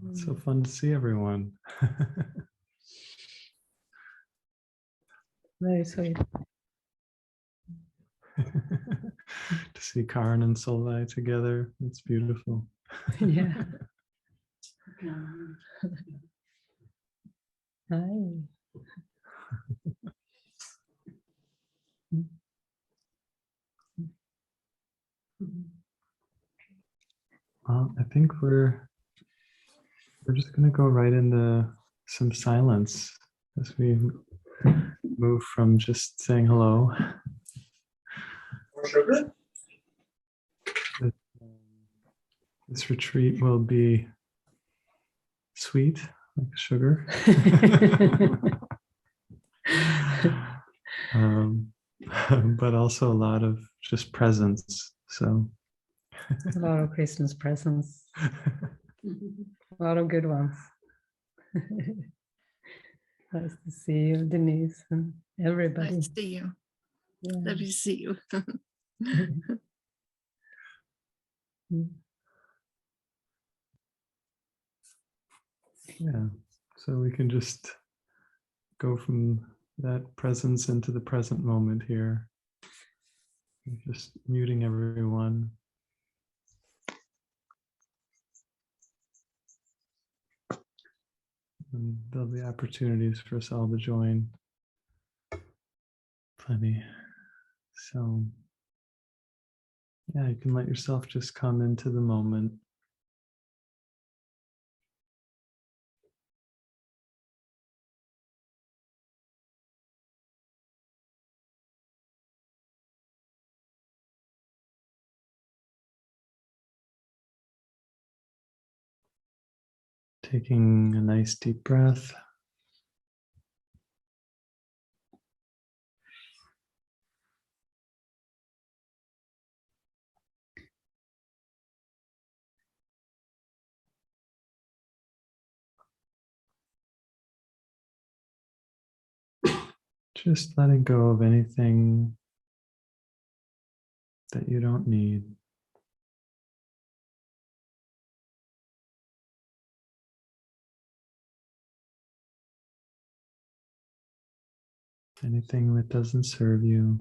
It's so fun to see everyone. Very sweet. To see Karin and Solveig together, it's beautiful. Yeah. Hi. Well, I think we're just going to go right into some silence as we move from just saying hello. More sugar? This retreat will be sweet, like sugar. But also a lot of just presence. So A lot of Christmas presents. A lot of good ones. Nice to see you, Denise, and everybody. Nice to see you. Yeah. Lovely to see you. yeah, so we can just go from that presence into the present moment here. Just muting everyone. And there'll be opportunities for us all to join. Plenty. So, yeah, you can let yourself just come into the moment. Taking a nice deep breath. Just letting go of anything that you don't need. Anything that doesn't serve you.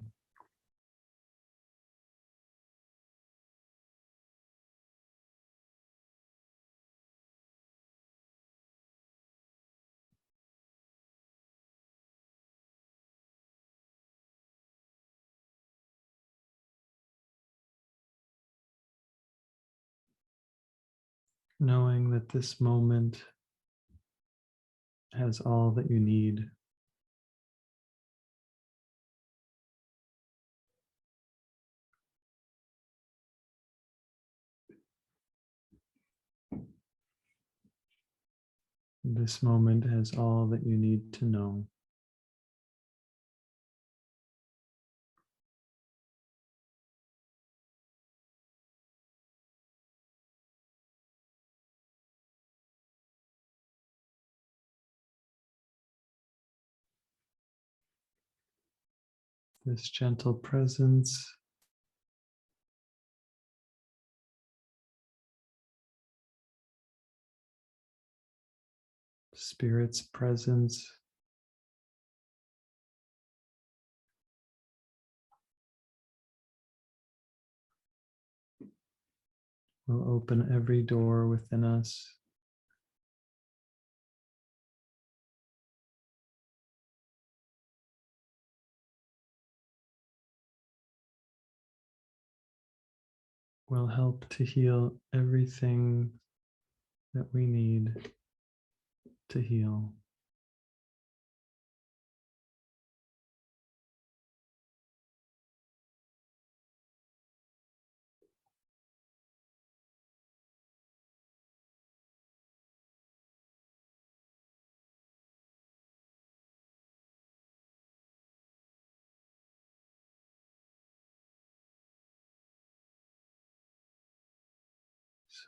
Knowing that this moment has all that you need. This moment has all that you need to know. This gentle presence Spirit's presence will open every door within us. Will help to heal everything that we need to heal.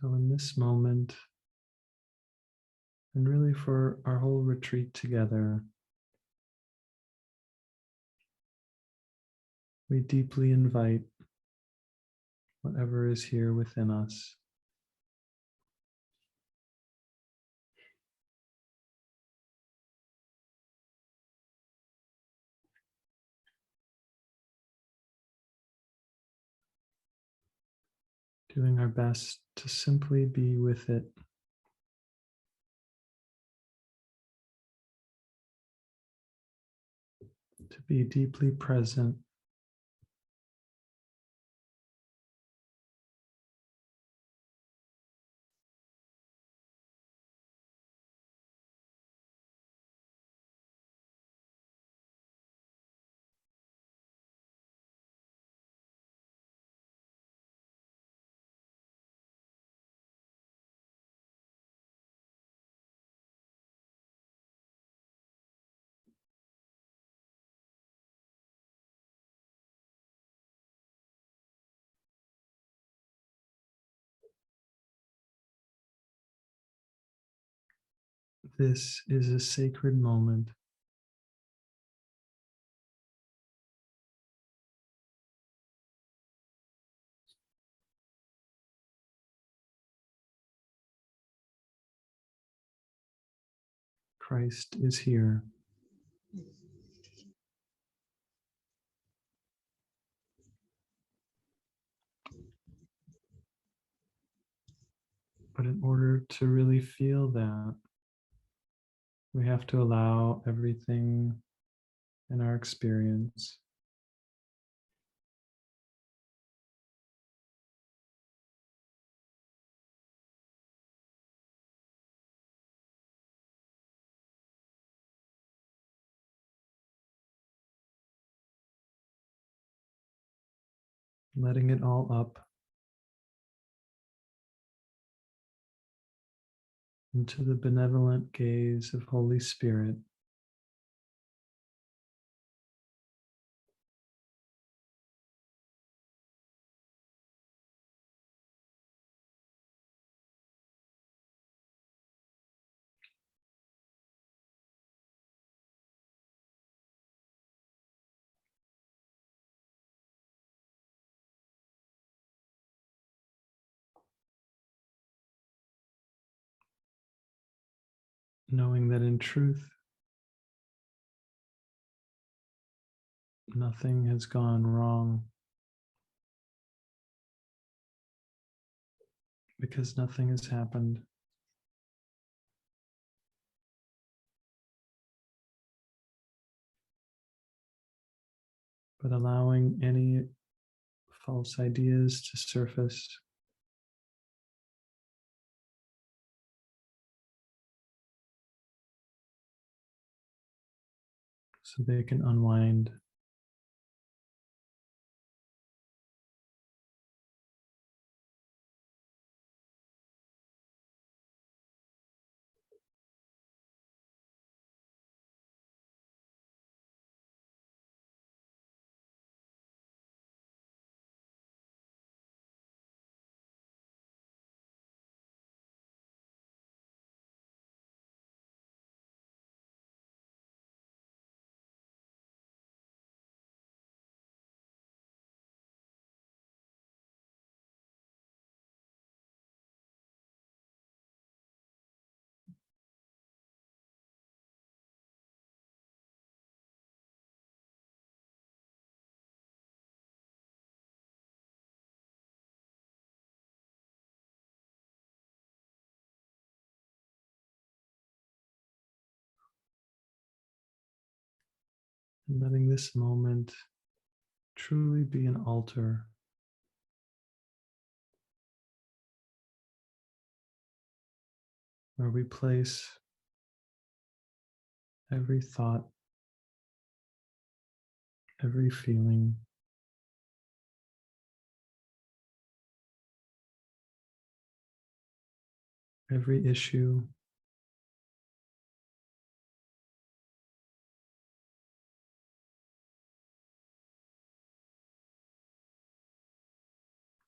So in this moment, and really for our whole retreat together, we deeply invite whatever is here within us doing our best to simply be with it. To be deeply present. This is a sacred moment. Christ is here. But in order to really feel that, we have to allow everything in our experience, letting it all up into the benevolent gaze of Holy Spirit. Knowing that in truth, nothing has gone wrong because nothing has happened. But allowing any false ideas to surface so they can unwind. And letting this moment truly be an altar where we place every thought, every feeling, every issue,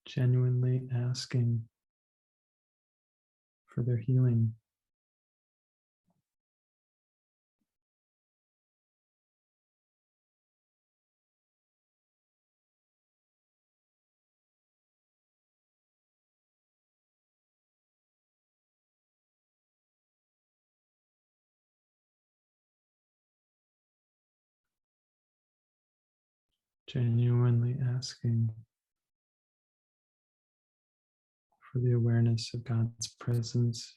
genuinely asking for their healing. Genuinely asking for the awareness of God's presence.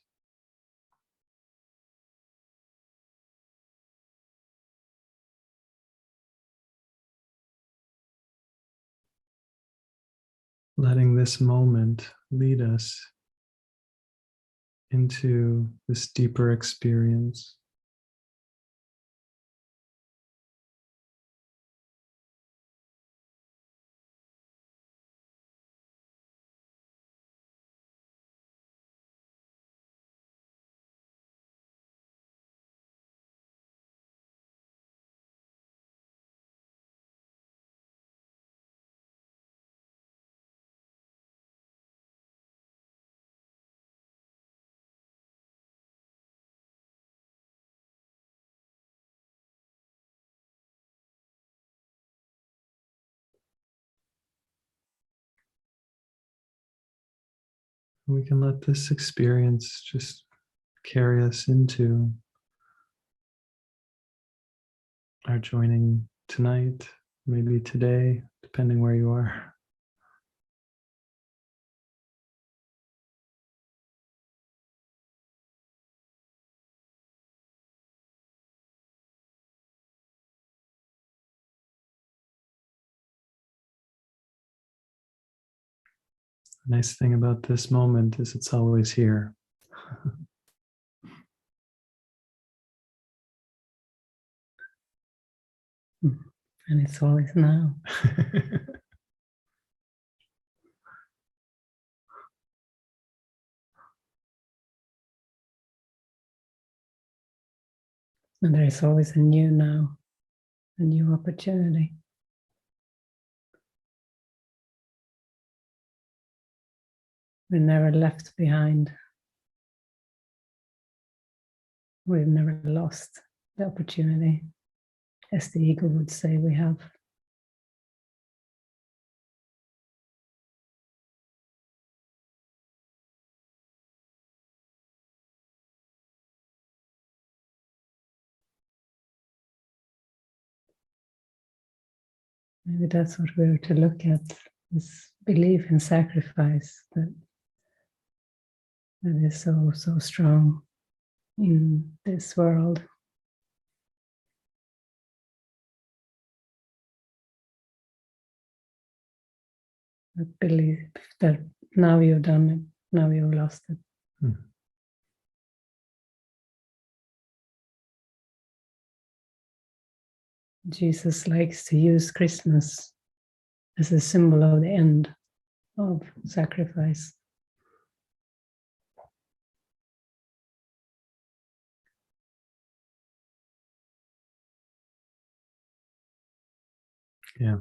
Letting this moment lead us into this deeper experience. We can let this experience just carry us into our joining tonight, maybe today, depending where you are. The nice thing about this moment is it's always here. And it's always now. And there is always a new now, a new opportunity. We're never left behind. We've never lost the opportunity, as the ego would say we have. Maybe that's what we're to look at, this belief in sacrifice that is so strong in this world. That belief that now you've done it, now you've lost it. Jesus likes to use Christmas as a symbol of the end of sacrifice. Yeah.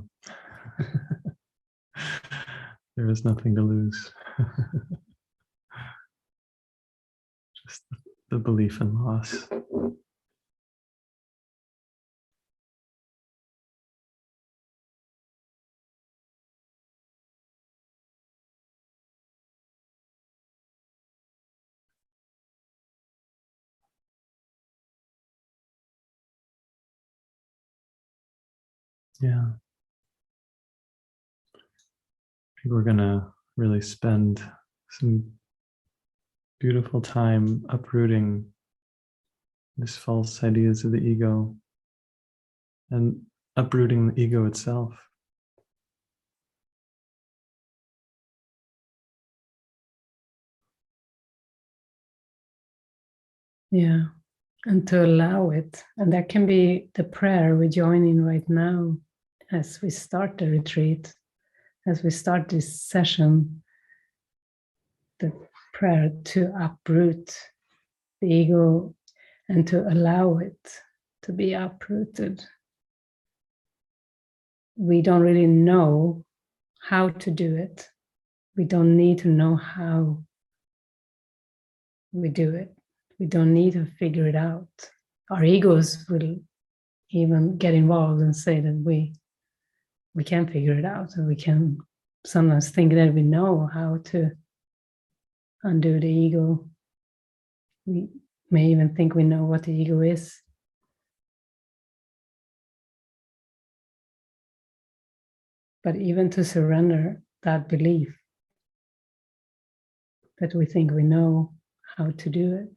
There is nothing to lose. Just the belief in loss. Yeah. I think we're going to really spend some beautiful time uprooting these false ideas of the ego and uprooting the ego itself. Yeah, and to allow it. And that can be the prayer we join in right now as we start the retreat, as we start this session, the prayer to uproot the ego and to allow it to be uprooted. We don't really know how to do it. We don't need to know how we do it. We don't need to figure it out. Our egos will even get involved and say that we can't figure it out, and we can sometimes think that we know how to undo the ego. We may even think we know what the ego is. But even to surrender that belief that we think we know how to do it.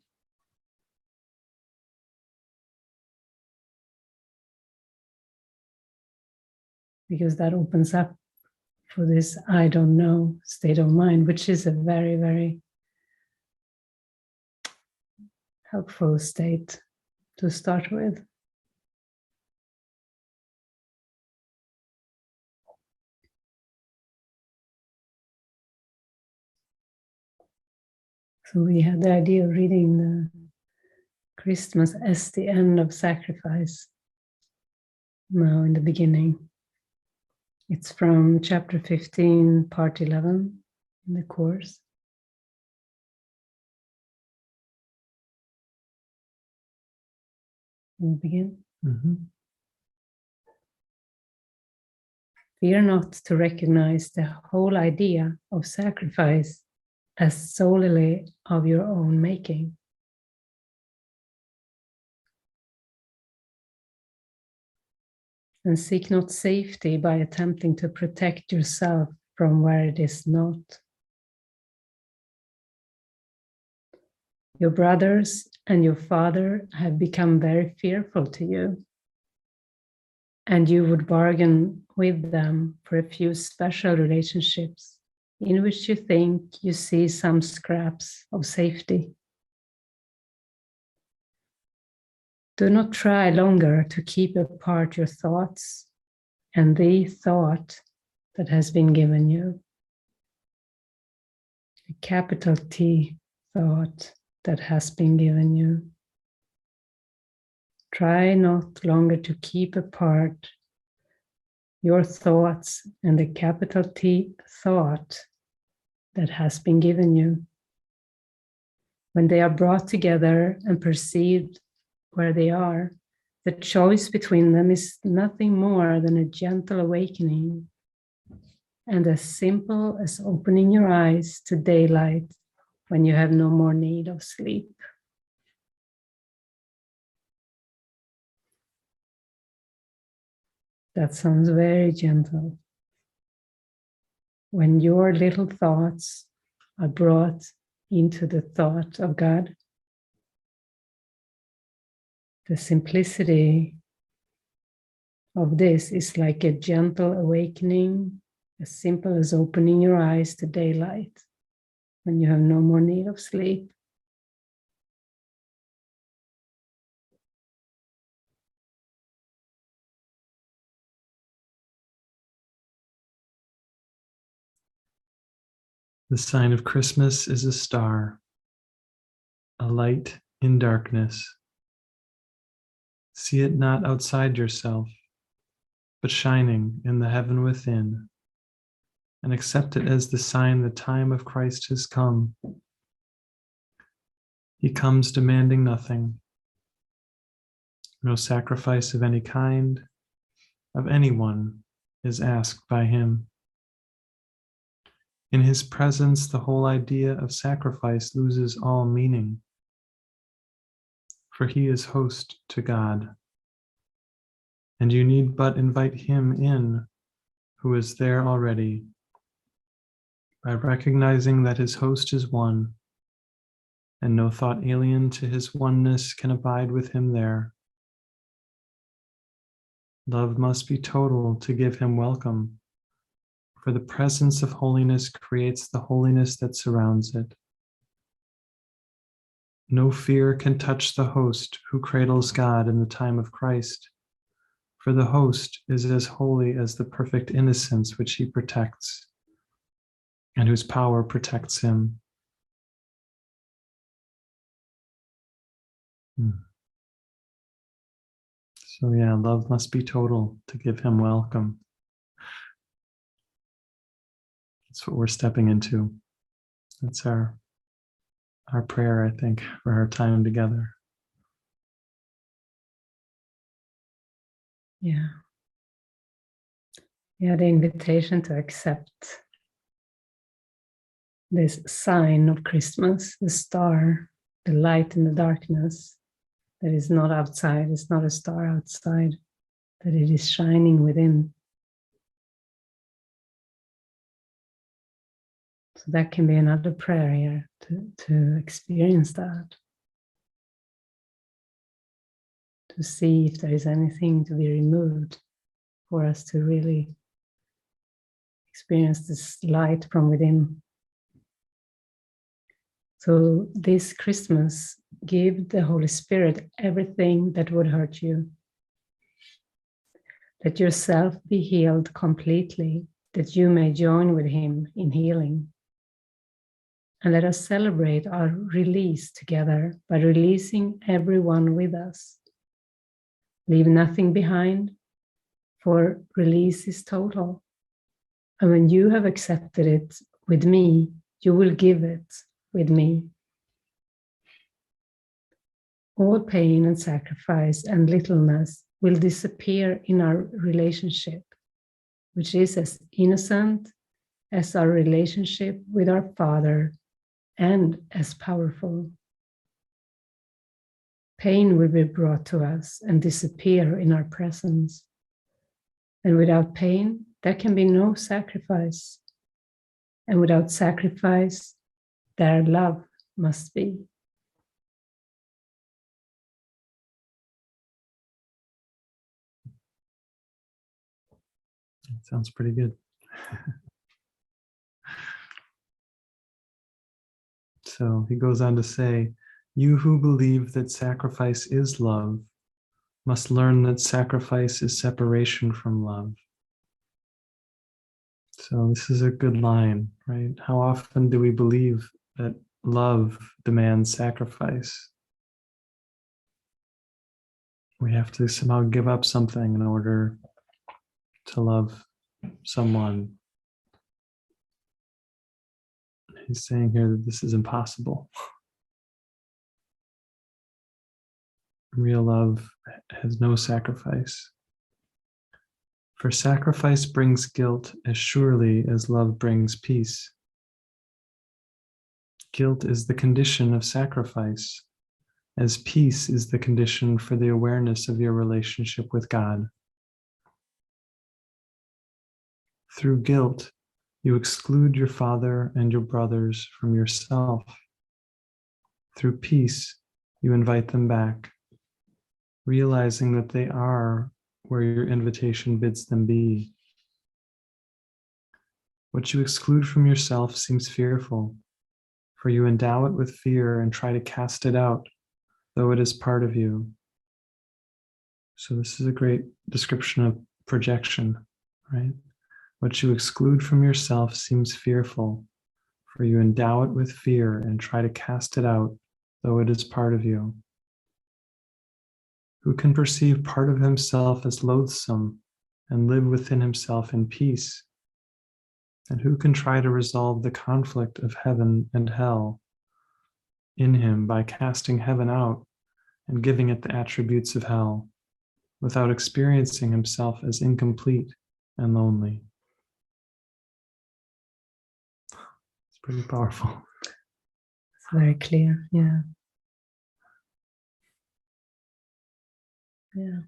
Because that opens up for this I don't know state of mind, which is a very, very helpful state to start with. So we had the idea of reading the Christmas as the end of sacrifice now in the beginning. It's from chapter 15, part 11 in the course. We'll begin. Mm-hmm. Fear not to recognize the whole idea of sacrifice as solely of your own making. And seek not safety by attempting to protect yourself from where it is not. Your brothers and your father have become very fearful to you, and you would bargain with them for a few special relationships in which you think you see some scraps of safety. Do not try longer to keep apart your thoughts and the thought that has been given you. A capital T thought that has been given you. Try not longer to keep apart your thoughts and the capital T thought that has been given you. When they are brought together and perceived where they are, the choice between them is nothing more than a gentle awakening and as simple as opening your eyes to daylight when you have no more need of sleep. That sounds very gentle. When your little thoughts are brought into the thought of God, the simplicity of this is like a gentle awakening, as simple as opening your eyes to daylight when you have no more need of sleep. The sign of Christmas is a star, a light in darkness. See it not outside yourself, but shining in the heaven within, and accept it as the sign the time of Christ has come. He comes demanding nothing, no sacrifice of any kind, of anyone, is asked by him. In his presence, the whole idea of sacrifice loses all meaning, for he is host to God, and you need but invite him in, who is there already, by recognizing that his host is one, and no thought alien to his oneness can abide with him there. Love must be total to give him welcome, for the presence of holiness creates the holiness that surrounds it. No fear can touch the host who cradles God in the time of Christ, for the host is as holy as the perfect innocence which he protects, and whose power protects him. So yeah, love must be total to give him welcome. That's what we're stepping into. That's our prayer, I think, for our time together. Yeah. Yeah, the invitation to accept this sign of Christmas, the star, the light in the darkness, that is not outside, it's not a star outside, that it is shining within. So So that can be another prayer here to experience that. To see if there is anything to be removed for us to really experience this light from within. So this Christmas, give the Holy Spirit everything that would hurt you. Let yourself be healed completely, that you may join with Him in healing. And let us celebrate our release together by releasing everyone with us. Leave nothing behind, for release is total. And when you have accepted it with me, you will give it with me. All pain and sacrifice and littleness will disappear in our relationship, which is as innocent as our relationship with our Father and as powerful. Pain will be brought to us and disappear in our presence. And without pain, there can be no sacrifice. And without sacrifice, their love must be. That sounds pretty good. So he goes on to say, you who believe that sacrifice is love must learn that sacrifice is separation from love. So this is a good line, right? How often do we believe that love demands sacrifice? We have to somehow give up something in order to love someone. He's saying here that this is impossible. Real love has no sacrifice. For sacrifice brings guilt as surely as love brings peace. Guilt is the condition of sacrifice, as peace is the condition for the awareness of your relationship with God. Through guilt, you exclude your father and your brothers from yourself. Through peace, you invite them back, realizing that they are where your invitation bids them be. What you exclude from yourself seems fearful, for you endow it with fear and try to cast it out, though it is part of you. So this is a great description of projection, right? What you exclude from yourself seems fearful, for you endow it with fear and try to cast it out, though it is part of you. Who can perceive part of himself as loathsome and live within himself in peace? And who can try to resolve the conflict of heaven and hell in him by casting heaven out and giving it the attributes of hell, without experiencing himself as incomplete and lonely? It's pretty powerful. It's very clear, yeah. Yeah.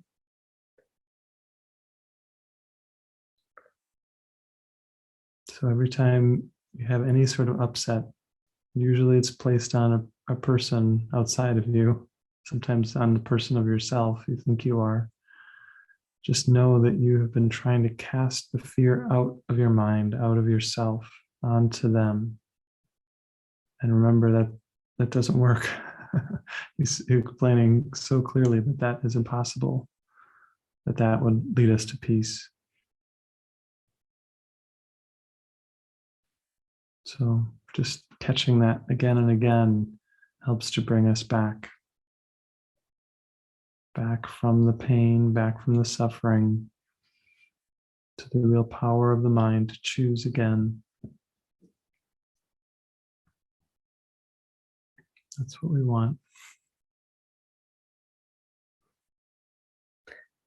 So every time you have any sort of upset, usually it's placed on a person outside of you, sometimes on the person of yourself you think you are. Just know that you have been trying to cast the fear out of your mind, out of yourself, onto them. And remember that that doesn't work. He's explaining so clearly that that is impossible, that that would lead us to peace. So just catching that again and again helps to bring us back from the pain, back from the suffering, to the real power of the mind to choose again. That's what we want.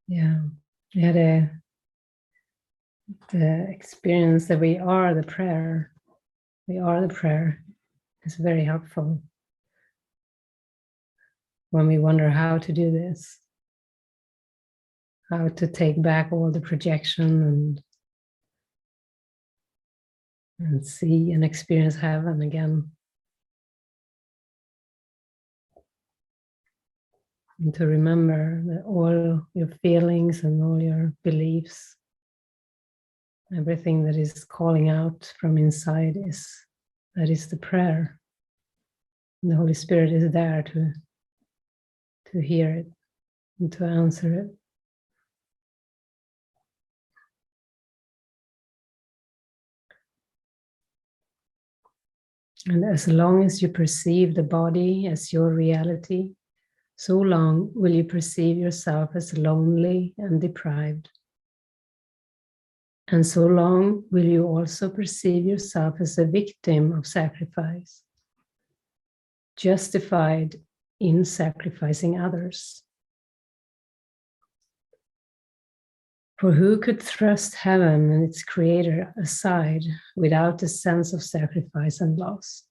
Yeah. Yeah, the experience that we are the prayer. We are the prayer is very helpful when we wonder how to do this, how to take back all the projection and see and experience heaven again. And to remember that all your feelings and all your beliefs, everything that is calling out from inside that is the prayer. And the Holy Spirit is there to hear it and to answer it. And as long as you perceive the body as your reality, so long will you perceive yourself as lonely and deprived. And so long will you also perceive yourself as a victim of sacrifice, justified in sacrificing others. For who could thrust heaven and its creator aside without a sense of sacrifice and loss?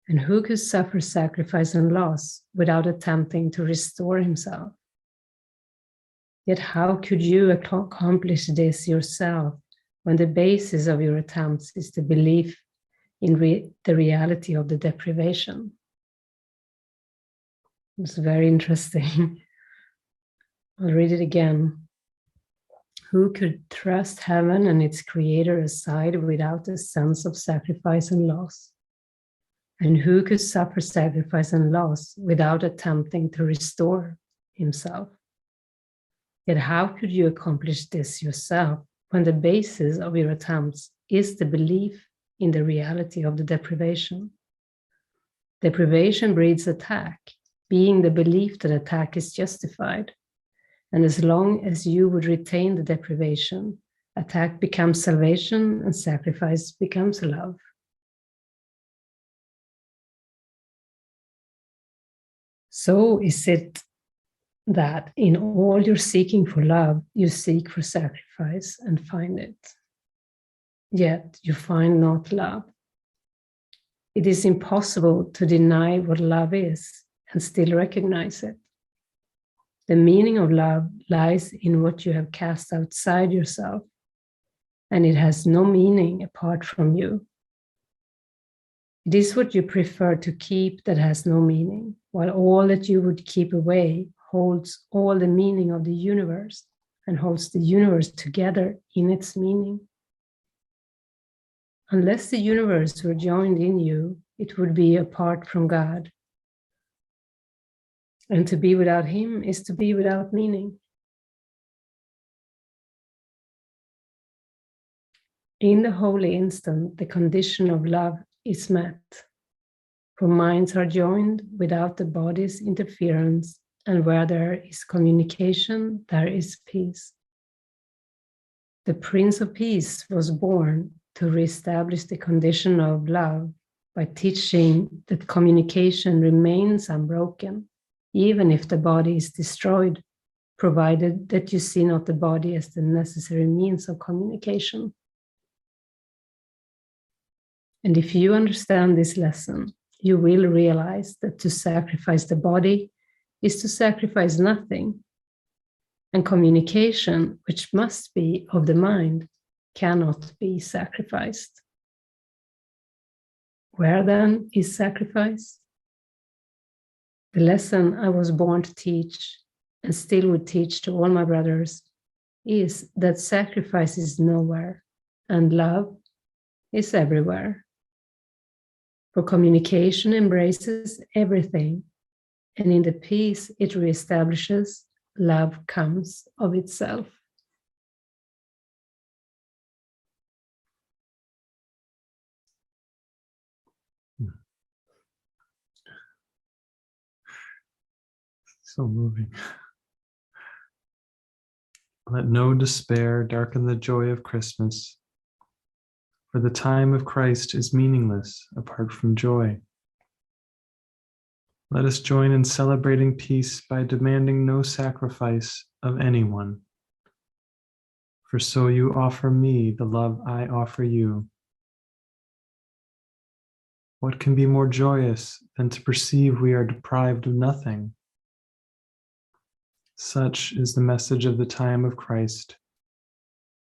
And who could suffer sacrifice and loss without attempting to restore himself? Yet how could you accomplish this yourself when the basis of your attempts is the belief in the reality of the deprivation? It's very interesting. I'll read it again. Who could thrust heaven and its creator aside without a sense of sacrifice and loss? And who could suffer sacrifice and loss without attempting to restore himself? Yet how could you accomplish this yourself when the basis of your attempts is the belief in the reality of the deprivation? Deprivation breeds attack, being the belief that attack is justified. And as long as you would retain the deprivation, attack becomes salvation and sacrifice becomes love. So is it that in all your seeking for love, you seek for sacrifice and find it. Yet you find not love. It is impossible to deny what love is and still recognize it. The meaning of love lies in what you have cast outside yourself, and it has no meaning apart from you. It is what you prefer to keep that has no meaning, while all that you would keep away holds all the meaning of the universe and holds the universe together in its meaning. Unless the universe were joined in you, it would be apart from God. And to be without him is to be without meaning. In the holy instant, the condition of love is met. For minds are joined without the body's interference, and where there is communication, there is peace. The Prince of Peace was born to reestablish the condition of love by teaching that communication remains unbroken, even if the body is destroyed, provided that you see not the body as the necessary means of communication. And if you understand this lesson, you will realize that to sacrifice the body is to sacrifice nothing. And communication, which must be of the mind, cannot be sacrificed. Where then is sacrifice? The lesson I was born to teach, and still would teach to all my brothers, is that sacrifice is nowhere, and love is everywhere. For communication embraces everything, and in the peace it reestablishes, love comes of itself. So moving. Let no despair darken the joy of Christmas, for the time of Christ is meaningless apart from joy. Let us join in celebrating peace by demanding no sacrifice of anyone. For so you offer me the love I offer you. What can be more joyous than to perceive we are deprived of nothing? Such is the message of the time of Christ,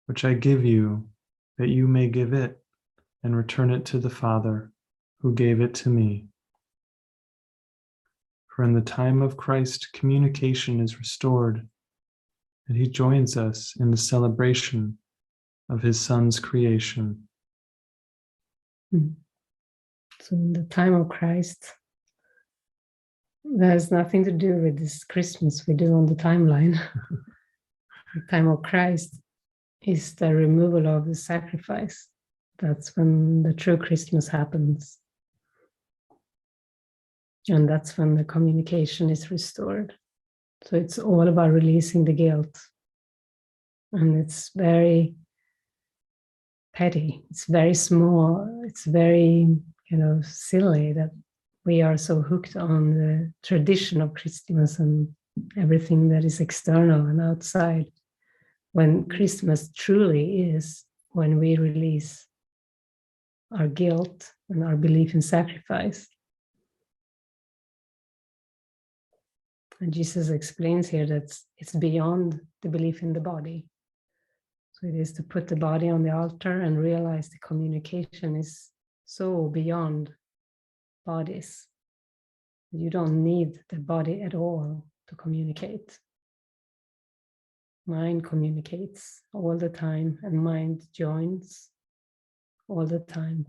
which I give you, that you may give it, and return it to the Father who gave it to me. For in the time of Christ, communication is restored, and he joins us in the celebration of his Son's creation. So in the time of Christ, that has nothing to do with this Christmas we do on the timeline. The time of Christ is the removal of the sacrifice. That's when the true Christmas happens. And that's when the communication is restored. So it's all about releasing the guilt. And it's very petty. It's very small. It's very, silly that we are so hooked on the tradition of Christmas and everything that is external and outside, when Christmas truly is when we release our guilt and our belief in sacrifice. And Jesus explains here that it's beyond the belief in the body. So it is to put the body on the altar and realize the communication is so beyond bodies. You don't need the body at all to communicate. Mind communicates all the time, and mind joins all the time.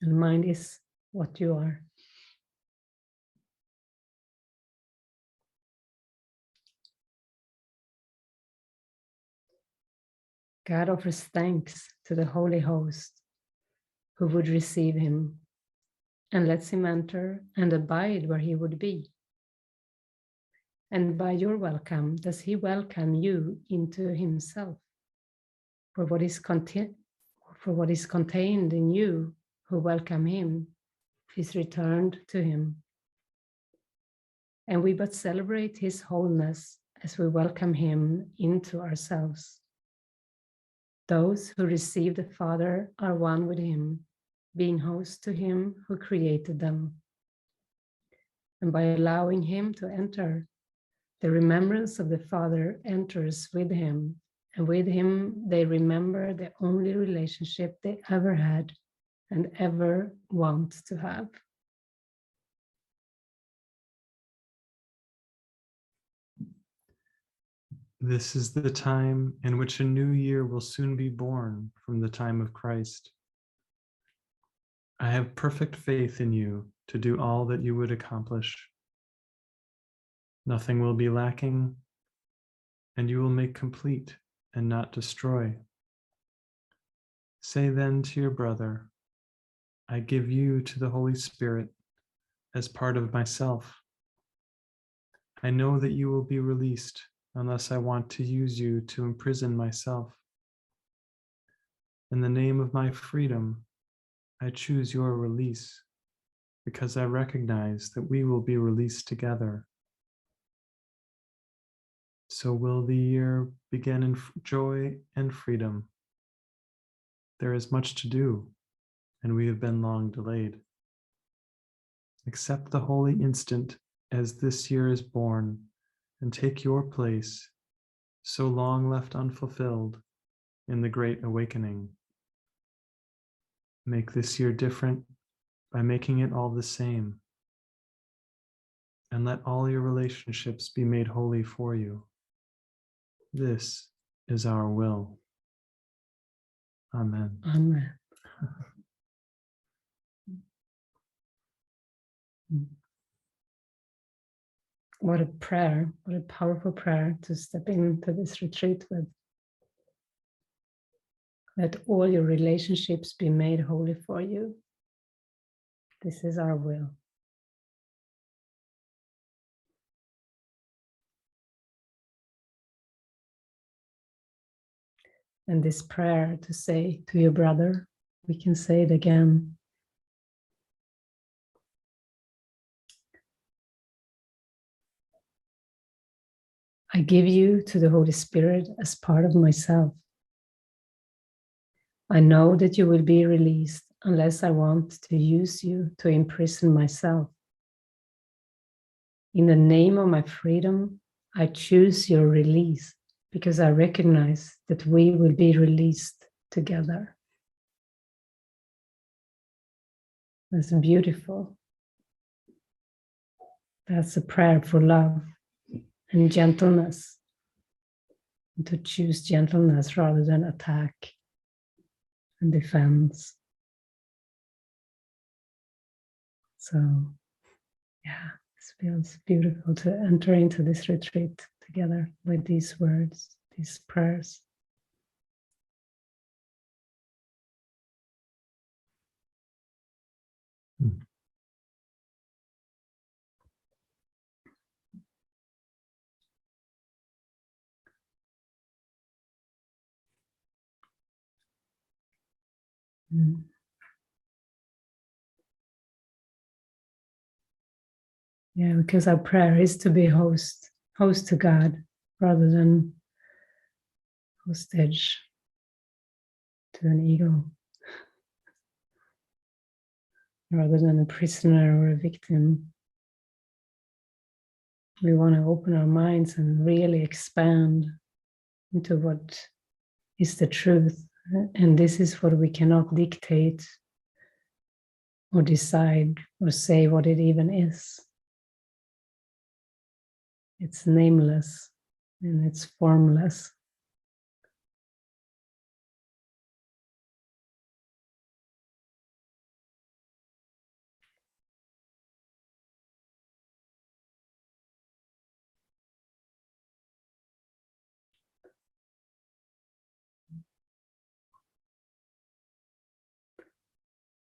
And mind is what you are. God offers thanks to the holy host who would receive him and lets him enter and abide where he would be. And by your welcome, does he welcome you into himself? For what is contained in you who welcome him is returned to him. And we but celebrate his wholeness as we welcome him into ourselves. Those who receive the Father are one with him, being host to him who created them. And by allowing him to enter, the remembrance of the Father enters with him, and with him they remember the only relationship they ever had and ever want to have. This is the time in which a new year will soon be born from the time of Christ. I have perfect faith in you to do all that you would accomplish. Nothing will be lacking, and you will make complete and not destroy. Say then to your brother, I give you to the Holy Spirit as part of myself. I know that you will be released unless I want to use you to imprison myself. In the name of my freedom, I choose your release because I recognize that we will be released together. So will the year begin in joy and freedom. There is much to do, and we have been long delayed. Accept the holy instant as this year is born, and take your place, so long left unfulfilled, in the great awakening. Make this year different by making it all the same, and let all your relationships be made holy for you. This is our will. Amen. Amen. What a prayer, what a powerful prayer to step into this retreat with. Let all your relationships be made holy for you. This is our will. And this prayer to say to your brother, we can say it again. I give you to the Holy Spirit as part of myself. I know that you will be released unless I want to use you to imprison myself. In the name of my freedom, I choose your release because I recognize that we will be released together. That's beautiful. That's a prayer for love and gentleness. And to choose gentleness rather than attack and defense. So, yeah, it feels beautiful to enter into this retreat together with these words, these prayers. Mm. Yeah, because our prayer is to be host to God rather than hostage to an ego, rather than a prisoner or a victim. We want to open our minds and really expand into what is the truth. And this is what we cannot dictate or decide or say what it even is. It's nameless and it's formless.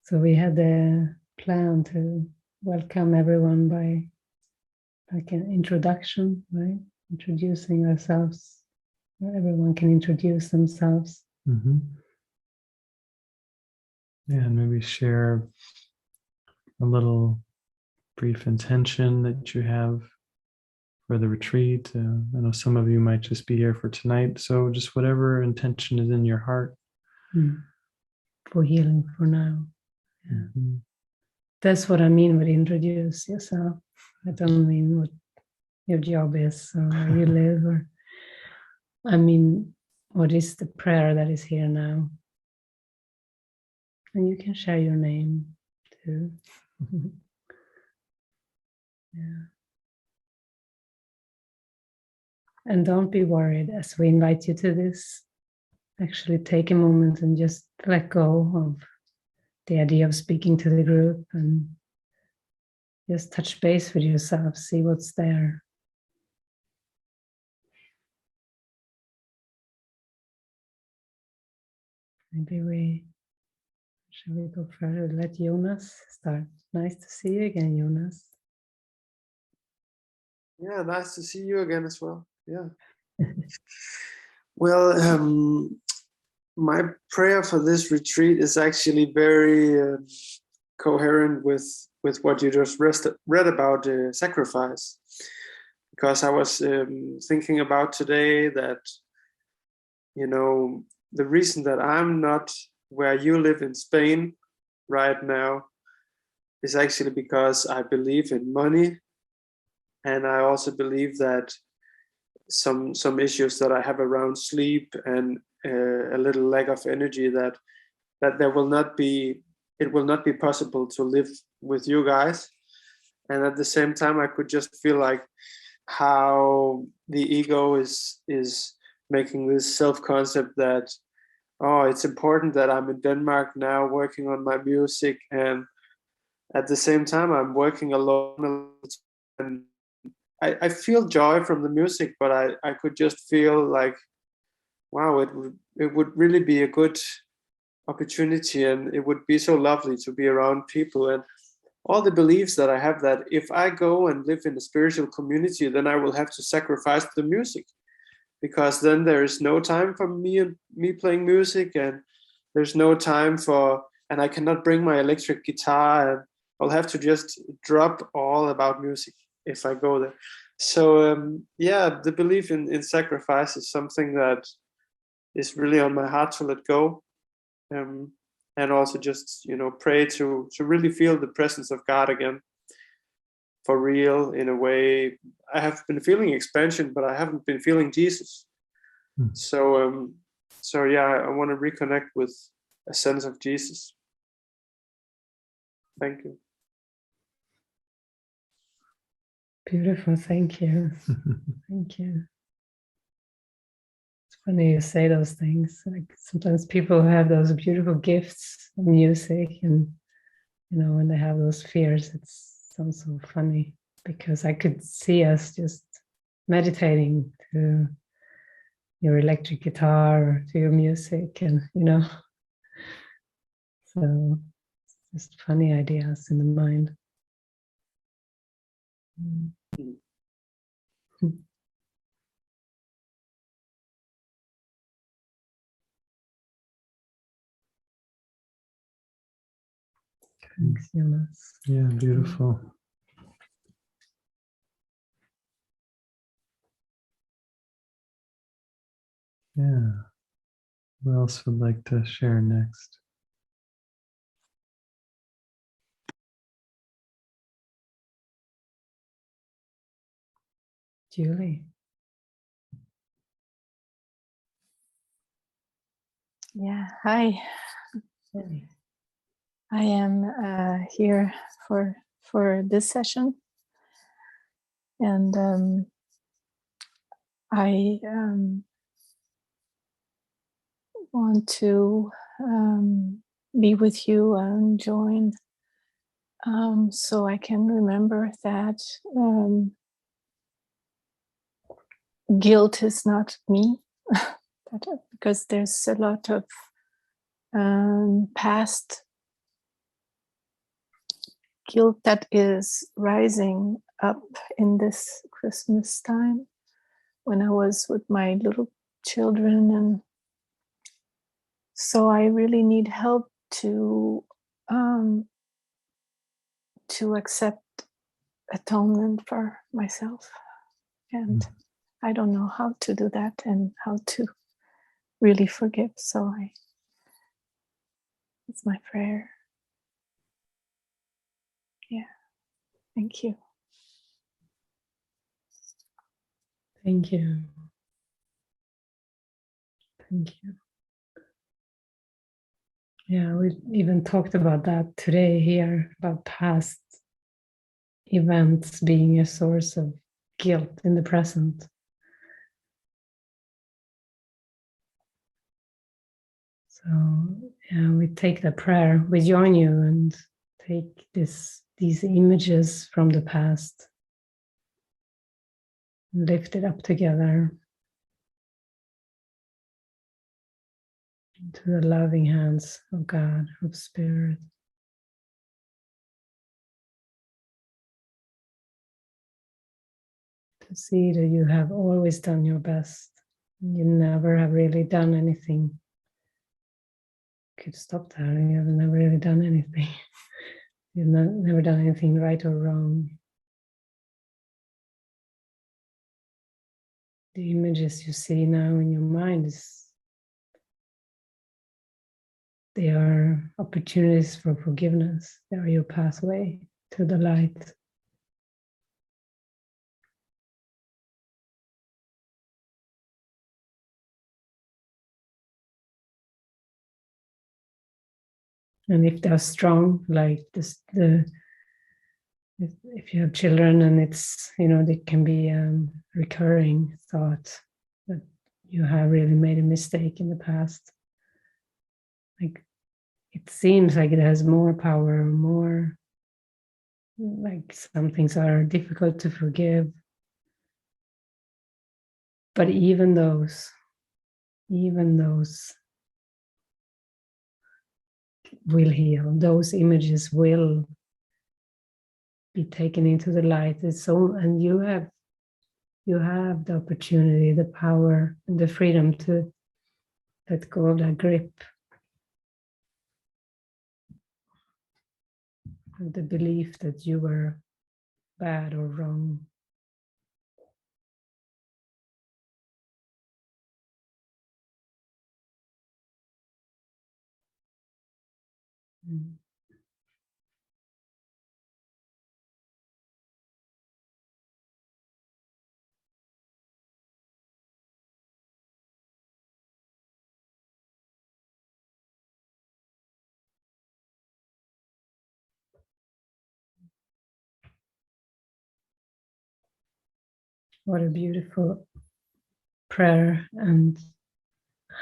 So we had a plan to welcome everyone by like an introduction, right? Introducing ourselves. Everyone can introduce themselves. Mm-hmm. Yeah, and maybe share a little brief intention that you have for the retreat. I know some of you might just be here for tonight, so just whatever intention is in your heart. For healing for now. Yeah. Mm-hmm. That's what I mean with introduce yourself. I don't mean what your job is or where you live, or I mean what is the prayer that is here now. And you can share your name too. Yeah. And don't be worried as we invite you to this. Actually take a moment and just let go of the idea of speaking to the group and just touch base with yourself, see what's there. Maybe shall we go further? Let Jonas start. Nice to see you again, Jonas. Yeah, nice to see you again as well. Yeah. Well, my prayer for this retreat is actually very coherent with what you just read about sacrifice, because I was thinking about today that, you know, the reason that I'm not where you live in Spain right now is actually because I believe in money, and I also believe that some issues that I have around sleep and a little lack of energy, that there will not be, it will not be possible to live with you guys. And at the same time, I could just feel like how the ego is making this self-concept that, oh, it's important that I'm in Denmark now working on my music, and at the same time I'm working alone, and I feel joy from the music, but I could just feel like, wow, it would really be a good opportunity, and it would be so lovely to be around people. And all the beliefs that I have, that if I go and live in a spiritual community, then I will have to sacrifice the music, because then there is no time for me playing music, and there's no time for, and I cannot bring my electric guitar, and I'll have to just drop all about music if I go there. So yeah, the belief in sacrifice is something that is really on my heart to let go, and also just, you know, pray to really feel the presence of God again, for real. In a way, I have been feeling expansion, but I haven't been feeling Jesus. So yeah, I want to reconnect with a sense of Jesus. Thank you. Beautiful. Thank you. Thank you. It's funny you say those things. Like sometimes people have those beautiful gifts of music, and when they have those fears, it sounds so funny because I could see us just meditating to your electric guitar or to your music, and so just funny ideas in the mind. Thanks, Jonas. Yeah, beautiful. Yeah. Who else would like to share next? Julie. Yeah, hi. Hey. I am here for this session, and I want to be with you and join, so I can remember that guilt is not me, because there's a lot of past guilt that is rising up in this Christmas time when I was with my little children, and so I really need help to accept atonement for myself, and I don't know how to do that and how to really forgive. So it's my prayer. Yeah, thank you. Thank you. Thank you. Yeah, we even talked about that today here, about past events being a source of guilt in the present. So yeah, we take the prayer, we join you and take these images from the past, lift it up together into the loving hands of God, of Spirit. To see that you have always done your best. You never have really done anything. Could stop there. You have never really done anything. You've never done anything right or wrong. The images you see now in your mind they are opportunities for forgiveness. They are your pathway to the light. And if they're strong, like this, if you have children and it's, they can be recurring thought that you have really made a mistake in the past. Like it seems like it has more power, more like some things are difficult to forgive. But even those will heal. Those images will be taken into the light. It's so, and you have the opportunity, the power, and the freedom to let go of that grip, of the belief that you were bad or wrong. Mm. What a beautiful prayer and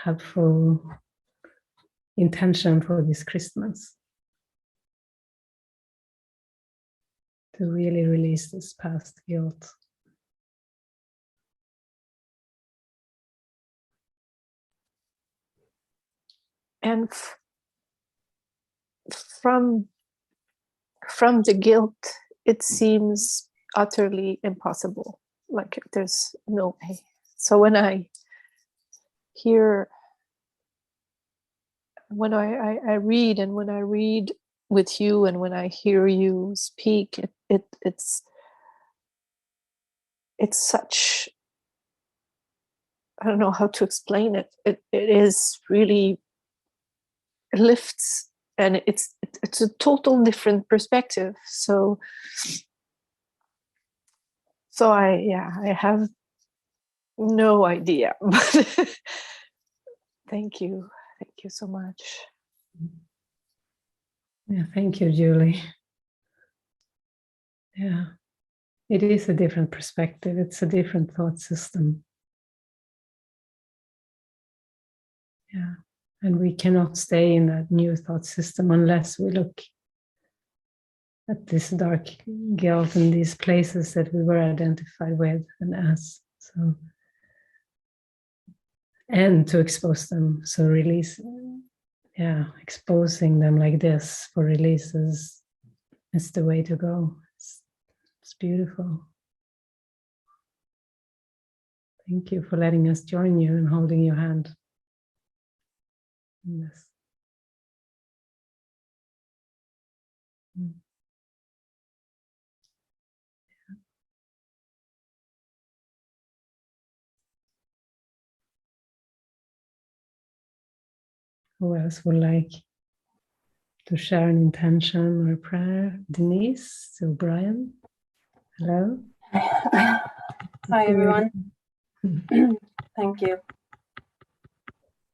helpful intention for this Christmas. To really release this past guilt. And from the guilt, it seems utterly impossible. Like there's no way. So when I hear, when I read, and when I read with you, and when I hear you speak, it's such, I don't know how to explain it. It is really, it lifts, and it's a total different perspective. So I have no idea, but thank you so much. Yeah, thank you, Julie. Yeah, it is a different perspective. It's a different thought system. Yeah, and we cannot stay in that new thought system unless we look at this dark guilt and these places that we were identified with and as. So, and to expose them. So release, exposing them like this for releases is the way to go. It's beautiful. Thank you for letting us join you and holding your hand in this. Who else would like to share an intention or a prayer? Denise, so Brian, hello. Hi everyone. Thank you.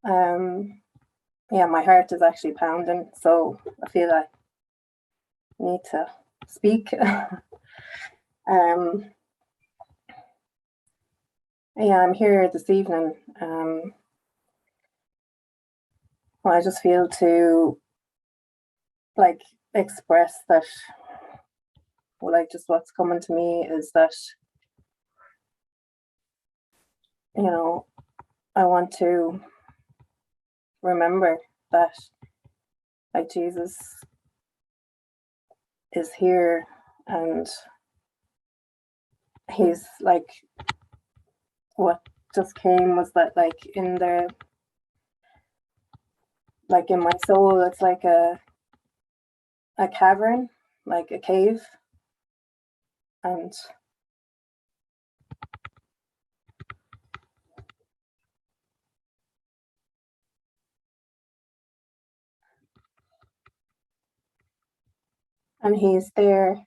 Yeah, my heart is actually pounding, so I feel I need to speak. Yeah, I'm here this evening. I just feel to like express that, well, like just what's coming to me is that, you know, I want to remember that like Jesus is here, and he's like, what just came was that like in the, like in my soul, it's like a cavern, like a cave, and he's there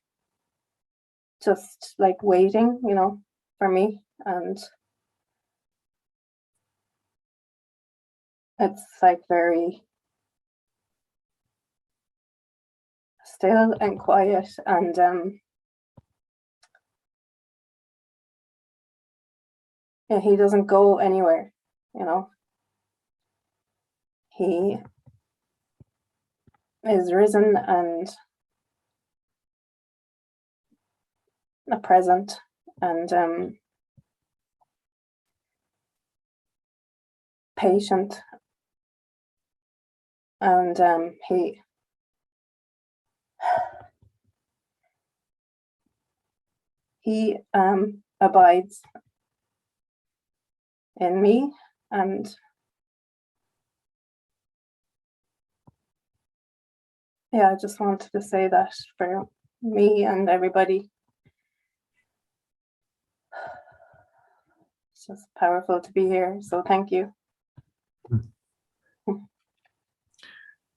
just like waiting, you know, for me. And it's like very still and quiet, and yeah, he doesn't go anywhere, you know. He is risen and a present, and patient, and he abides in me, and yeah, I just wanted to say that for me and everybody. It's just powerful to be here, so thank you.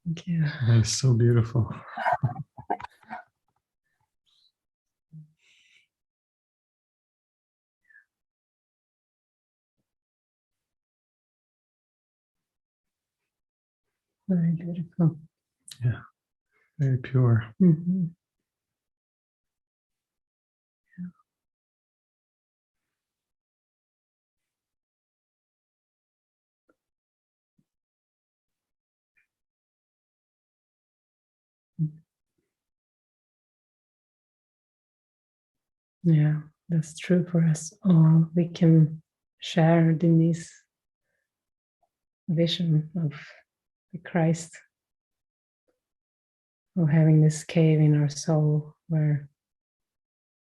Thank you. That is so beautiful. Very beautiful. Yeah, very pure. Mm-hmm. Yeah, that's true for us all. We can share Denise's vision of the Christ, of having this cave in our soul where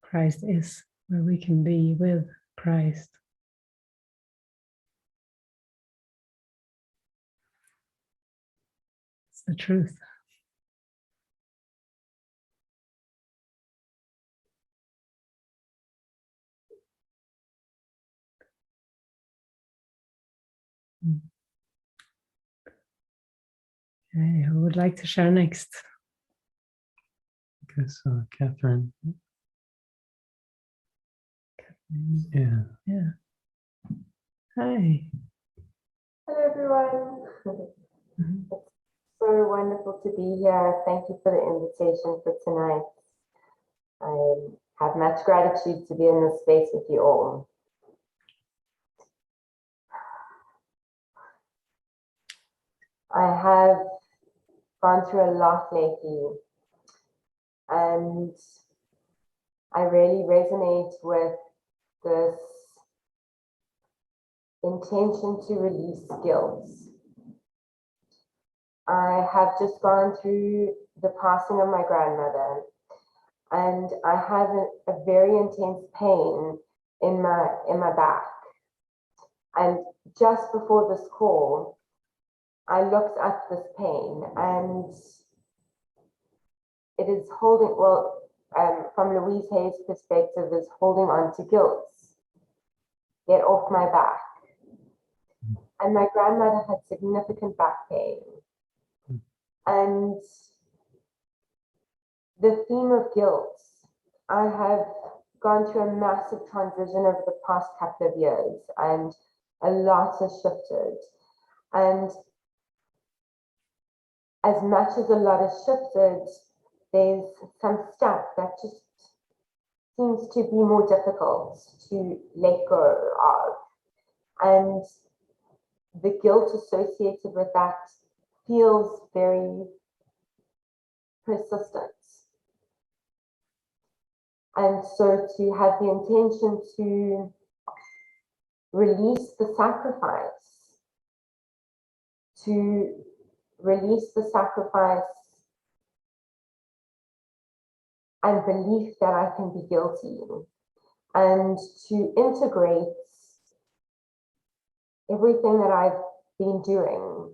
Christ is, where we can be with Christ. It's the truth. Okay, who would like to share next? Okay, so Catherine. Yeah. Yeah. Hi. Hello, everyone. Mhm. It's so wonderful to be here. Thank you for the invitation for tonight. I have much gratitude to be in this space with you all. I have gone through a lot lately, and I really resonate with this intention to release guilt. I have just gone through the passing of my grandmother, and I have a very intense pain in my back. And just before this call, I looked at this pain, and it is holding, well, from Louise Hay's perspective, is holding on to guilt. Get off my back. And my grandmother had significant back pain. And the theme of guilt, I have gone through a massive transition over the past couple of years, and a lot has shifted. And as much as a lot has shifted, there's some stuff that just seems to be more difficult to let go of. And the guilt associated with that feels very persistent. And so to have the intention to release the sacrifice, and belief that I can be guilty, and to integrate everything that I've been doing,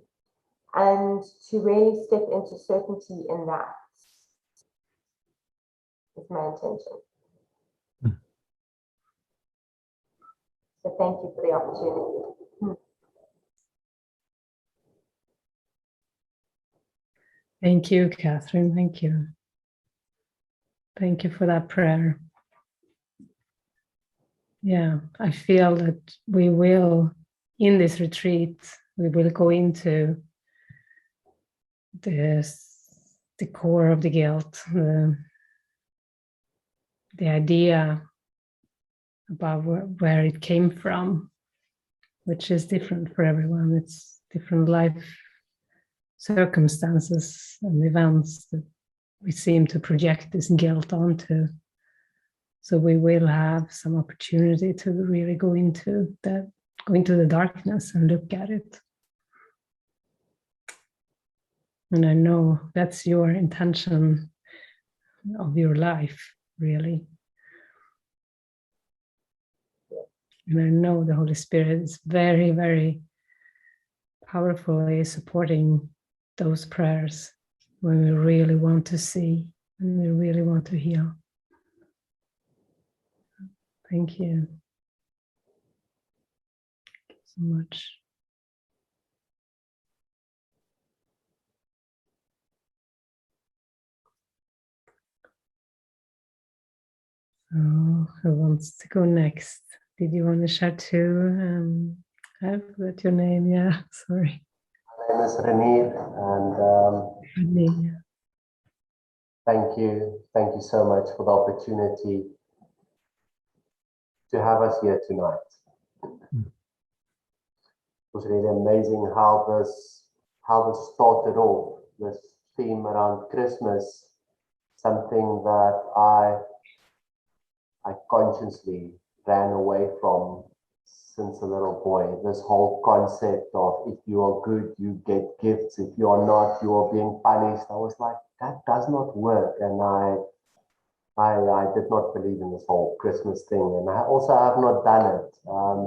and to really step into certainty in that is my intention. So thank you for the opportunity. Thank you, Catherine. Thank you. Thank you for that prayer. Yeah, I feel that we will, in this retreat, we will go into the core of the guilt, the idea about where it came from, which is different for everyone. It's different life circumstances and events that we seem to project this guilt onto. So we will have some opportunity to really go into the darkness and look at it. And I know that's your intention of your life, really. And I know the Holy Spirit is very, very powerfully supporting those prayers when we really want to see and we really want to heal. Thank you. Thank you so much. So who wants to go next? Did you want to share too? I forgot your name. Yeah, sorry. My name is Renier, and Yeah. thank you so much for the opportunity to have us here tonight. It was really amazing how this started off, this theme around Christmas, something that I I consciously ran away from since a little boy. This whole concept of if you are good, you get gifts. If you are not, you are being punished. I was like, that does not work. And I did not believe in this whole Christmas thing. And I also have not done it.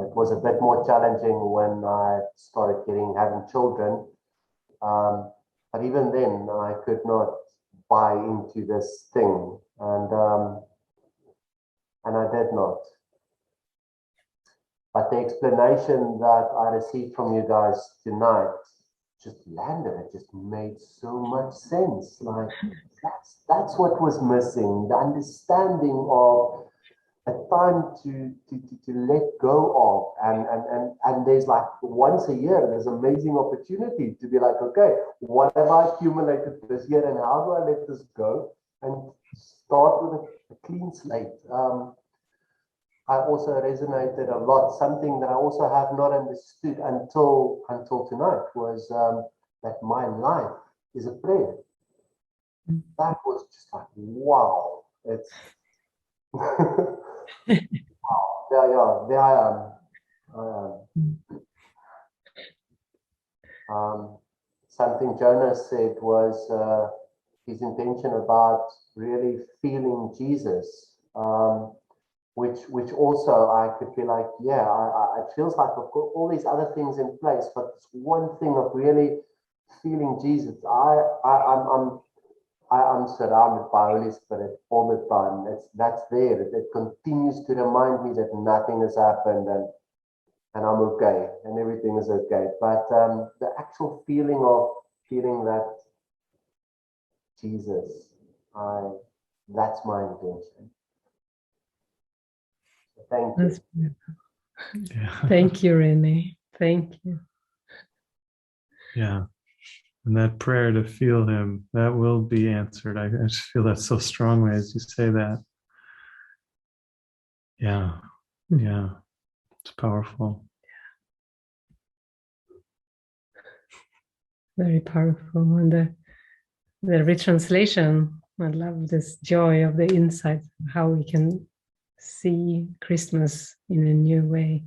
It was a bit more challenging when I started having children. But even then, I could not buy into this thing. And I did not. But the explanation that I received from you guys tonight just landed. It just made so much sense. Like that's what was missing. The understanding of a time to let go of. And there's like once a year, there's amazing opportunity to be like, okay, what have I accumulated this year and how do I let this go? And start with a clean slate. I also resonated a lot. Something that I also have not understood until tonight was that my life is a prayer. That was just like, wow. It's wow. There I am. Something Jonas said was his intention about really feeling Jesus. Which also I could be like, yeah, it feels like I've got all these other things in place, but this one thing of really feeling Jesus, I'm surrounded by Holy Spirit all the time. That's there. It continues to remind me that nothing has happened and I'm okay and everything is okay. But the actual feeling of feeling that Jesus, that's my intention. Thank you. That's beautiful. Yeah. Thank you, Renee. Thank you. Yeah. And that prayer to feel him, that will be answered. I just feel that so strongly as you say that. Yeah. Yeah. It's powerful. Very powerful. And the retranslation, I love this joy of the insight, how we can see Christmas in a new way.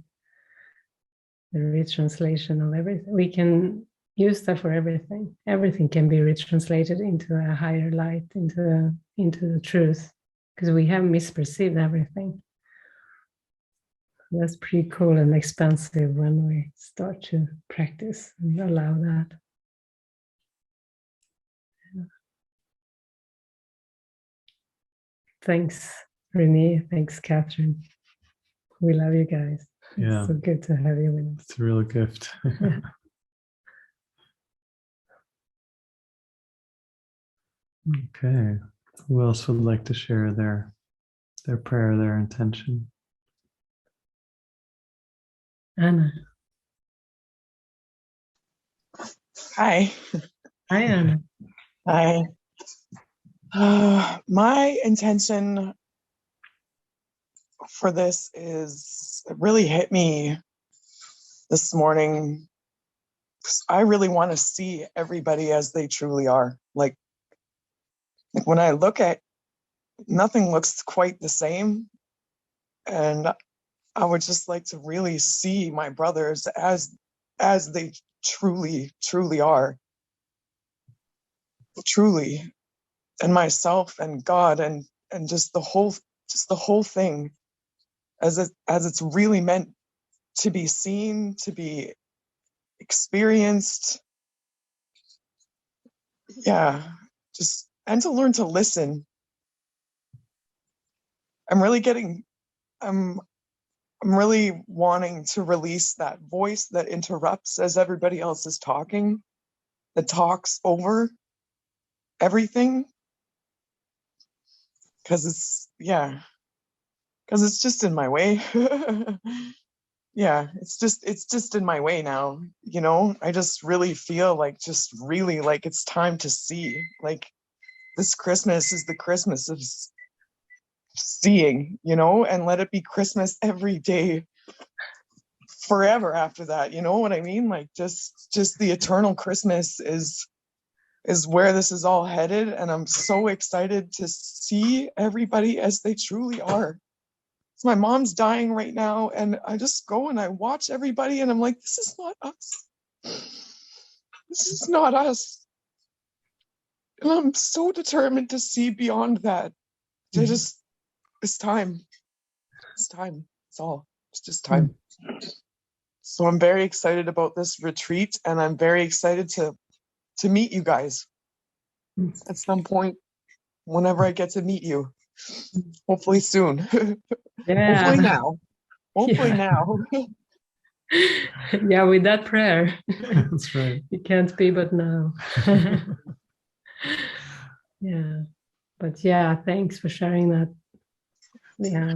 The retranslation of everything. We can use that for everything. Everything can be retranslated into a higher light, into the truth, because we have misperceived everything. That's pretty cool and expansive when we start to practice and allow that. Yeah. Thanks, Renee. Thanks, Catherine. We love you guys. Yeah. It's so good to have you with us. It's a real gift. Okay. Who else would like to share their prayer, their intention? Anna. Hi. Hi, Anna. Hi. My intention for this is, it really hit me this morning, because I really want to see everybody as they truly are. Like when I look at, nothing looks quite the same. And I would just like to really see my brothers as they truly are. Truly. And myself and God and just the whole thing as it's really meant to be seen, to be experienced. Yeah, and to learn to listen. I'm really wanting to release that voice that interrupts as everybody else is talking, that talks over everything. Because it's just in my way. Yeah, it's just in my way now, you know. I just really feel like it's time to see, like, this Christmas is the Christmas of seeing, you know, and let it be Christmas every day forever after that, you know what I mean? Like just the eternal Christmas is where this is all headed, and I'm so excited to see everybody as they truly are. my mom's dying right now, and I just go and I watch everybody, and I'm like, this is not us. This is not us. And I'm so determined to see beyond that. To just, it's time. It's time. It's all. It's just time. So I'm very excited about this retreat, and I'm very excited to meet you guys at some point, whenever I get to meet you. Hopefully soon. Yeah. Hopefully now. Hopefully now. Yeah, with that prayer. That's right. It can't be but now. Yeah. But yeah, thanks for sharing that. Yeah.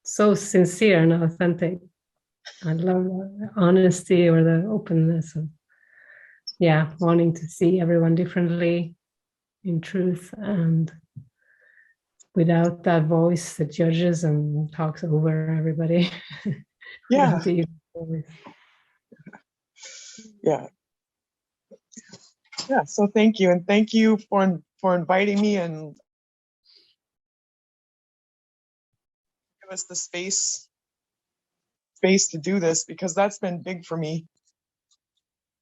So sincere and authentic. I love the honesty or the openness of, yeah, wanting to see everyone differently in truth and without that voice that judges and talks over everybody. Yeah. Yeah. Yeah. So thank you. And thank you for inviting me and give us the space to do this, because that's been big for me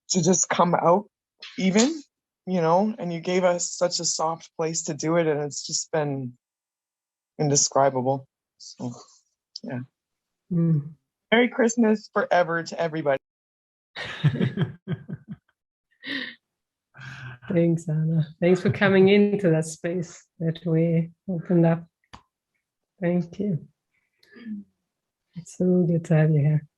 to just come out even, and you gave us such a soft place to do it, and it's just been indescribable. So yeah. Merry Christmas forever to everybody. Thanks, Anna. Thanks for coming into that space that we opened up. Thank you. It's so good to have you here.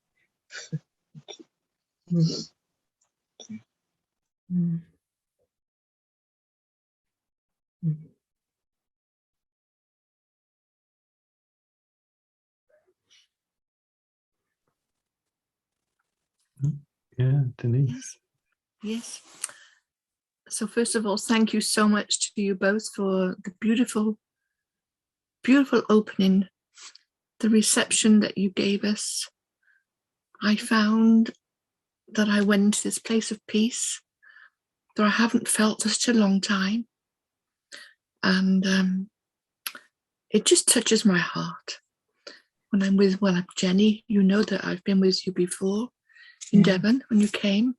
Yeah, Denise. Yes. So first of all, thank you so much to you both for the beautiful, beautiful opening, the reception that you gave us. I found that I went to this place of peace that I haven't felt for such a long time. And it just touches my heart. When I'm with, Jenny, you know that I've been with you before in Devon when you came.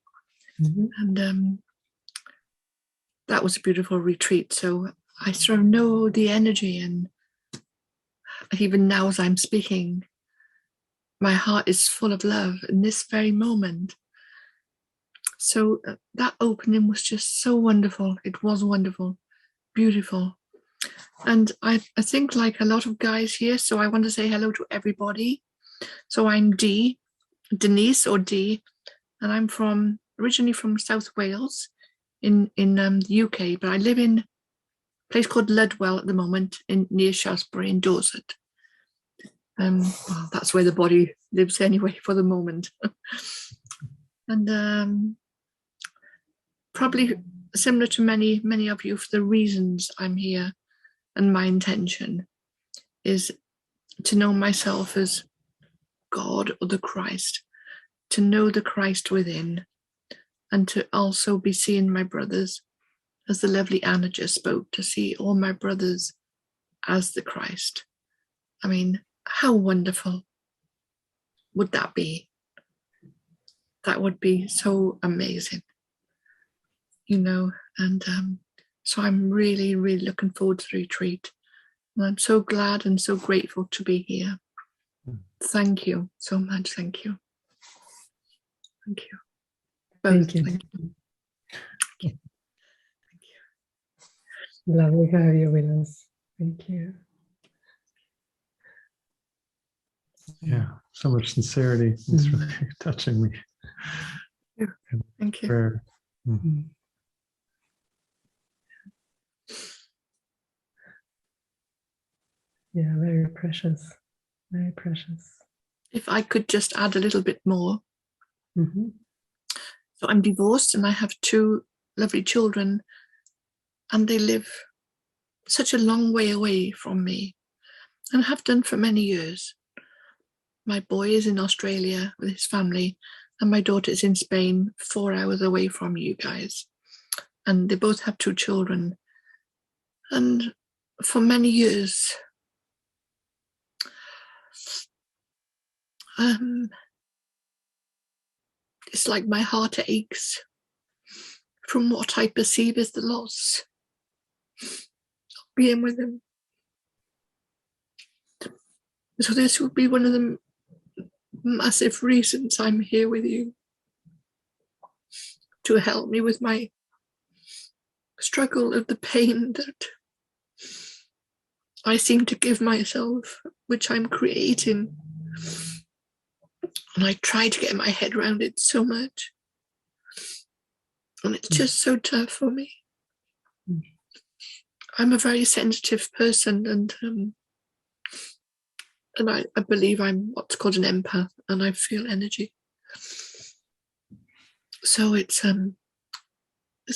And that was a beautiful retreat. So I sort of know the energy, and even now as I'm speaking, my heart is full of love in this very moment. So that opening was just so wonderful. It was wonderful, beautiful. And I think like a lot of guys here, so I want to say hello to everybody. So I'm Denise or Dee, and I'm originally from South Wales in the UK, but I live in a place called Ludwell at the moment near Shaftesbury in Dorset. Well, that's where the body lives anyway for the moment. And probably similar to many of you, for the reasons I'm here, and my intention is to know myself as God or the Christ, to know the Christ within, and to also be seeing my brothers, as the lovely Anna just spoke, to see all my brothers as the Christ. I mean, how wonderful would that be? That would be so amazing, and so I'm really, really looking forward to the retreat. And I'm so glad and so grateful to be here. Thank you so much. Thank you. Thank you. Both. Thank you. Thank you. Thank you. Lovely to have you with us. Thank you. Yeah, so much sincerity. It's really touching me. Yeah. Thank you. Prayer. Yeah, very precious. Very precious. If I could just add a little bit more. So I'm divorced and I have 2 lovely children, and they live such a long way away from me, and have done for many years. My boy is in Australia with his family, and my daughter is in Spain, 4 hours away from you guys. And they both have 2 children. And for many years, It's like my heart aches from what I perceive as the loss of being with him. So this would be one of the massive reasons I'm here with you, to help me with my struggle of the pain that I seem to give myself, which I'm creating. And I try to get my head around it so much. And it's just so tough for me. I'm a very sensitive person, and I believe I'm what's called an empath, and I feel energy. So it's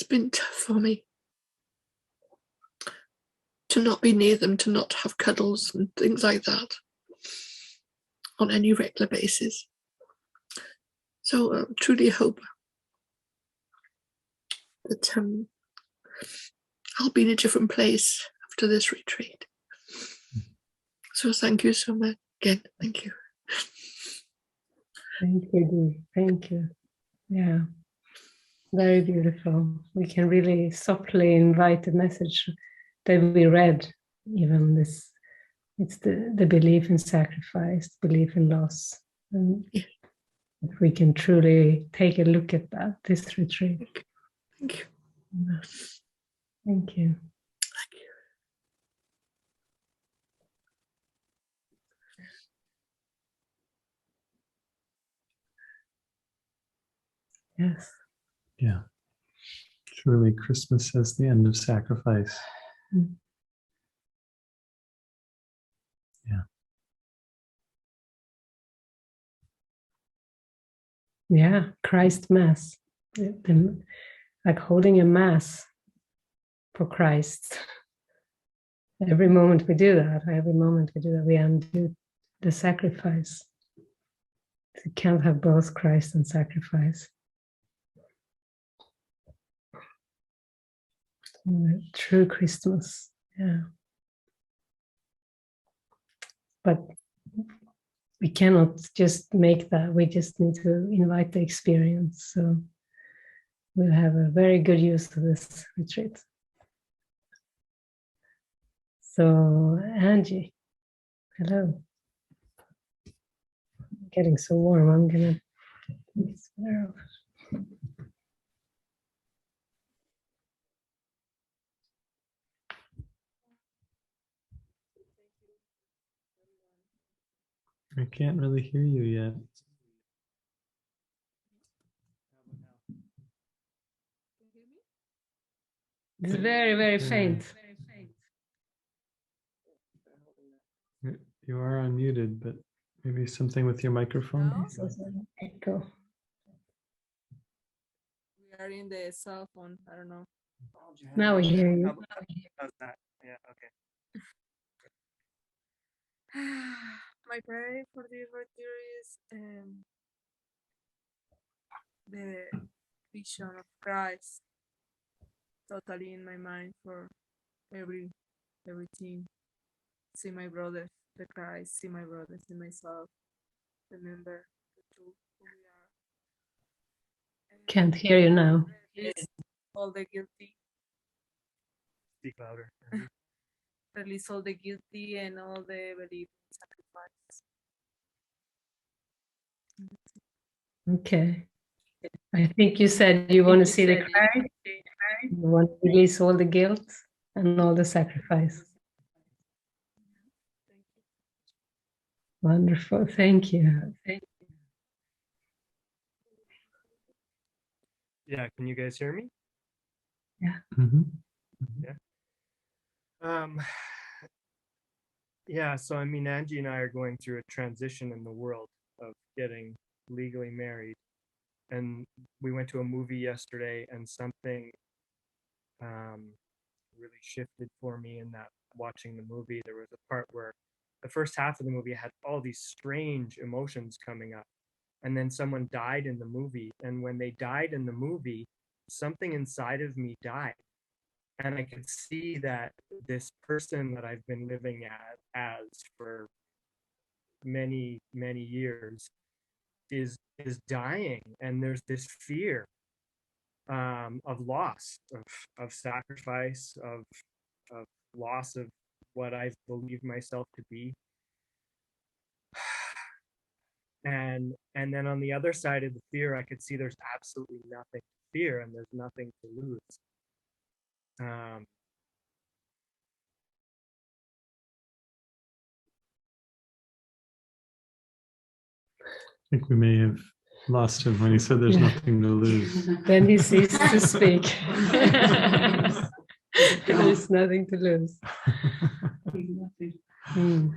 been tough for me to not be near them, to not have cuddles and things like that on any regular basis. So I truly hope that I'll be in a different place after this retreat. So thank you so much again. Thank you. Thank you, Dee. Thank you. Yeah, very beautiful. We can really softly invite the message that we read, even this, it's the belief in sacrifice, belief in loss. And Yeah. if we can truly take a look at that, this retreat. Thank you. Thank you. Yes. Yeah. Truly, Christmas as the end of sacrifice. Mm. Yeah. Yeah, Christ Mass. Like holding a Mass for Christ. Every moment we do that, we undo the sacrifice. You can't have both Christ and sacrifice. True Christmas, yeah. But we cannot just make that, we just need to invite the experience. So we'll have a very good use of this retreat. So Angie, hello. Getting so warm, I'm gonna take this sweater off. I can't really hear you yet. It's very, very Yeah. faint. You are unmuted, but maybe something with your microphone. It's also an echo. We are in the cell phone. I don't know. Now we hear you. How's that? Yeah, okay. My prayer for this retreat is the vision of Christ totally in my mind for everything. See my brothers, the Christ, see my brothers, see myself. Remember the truth who we are. Can't hear you now. Release all the guilty. Speak louder. Release all the guilty and all the belief in sacrifice. Okay. I think you said you want to see the Christ. You want to release all the guilt and all the sacrifice. Wonderful. Thank you. Yeah, can you guys hear me? Yeah. Mhm. Yeah, so I mean, Angie and I are going through a transition in the world of getting legally married. And we went to a movie yesterday, and something really shifted for me in that watching the movie. There was a part where the first half of the movie had all these strange emotions coming up. And then someone died in the movie. And when they died in the movie, something inside of me died. And I could see that this person that I've been living as for many years is dying, and there's this fear of loss, of sacrifice, of loss of what I've believed myself to be. And then on the other side of the fear, I could see there's absolutely nothing to fear, and there's nothing to lose. I think we may have lost him when he said there's nothing to lose. Then he ceased to speak. There's nothing to lose. Mm.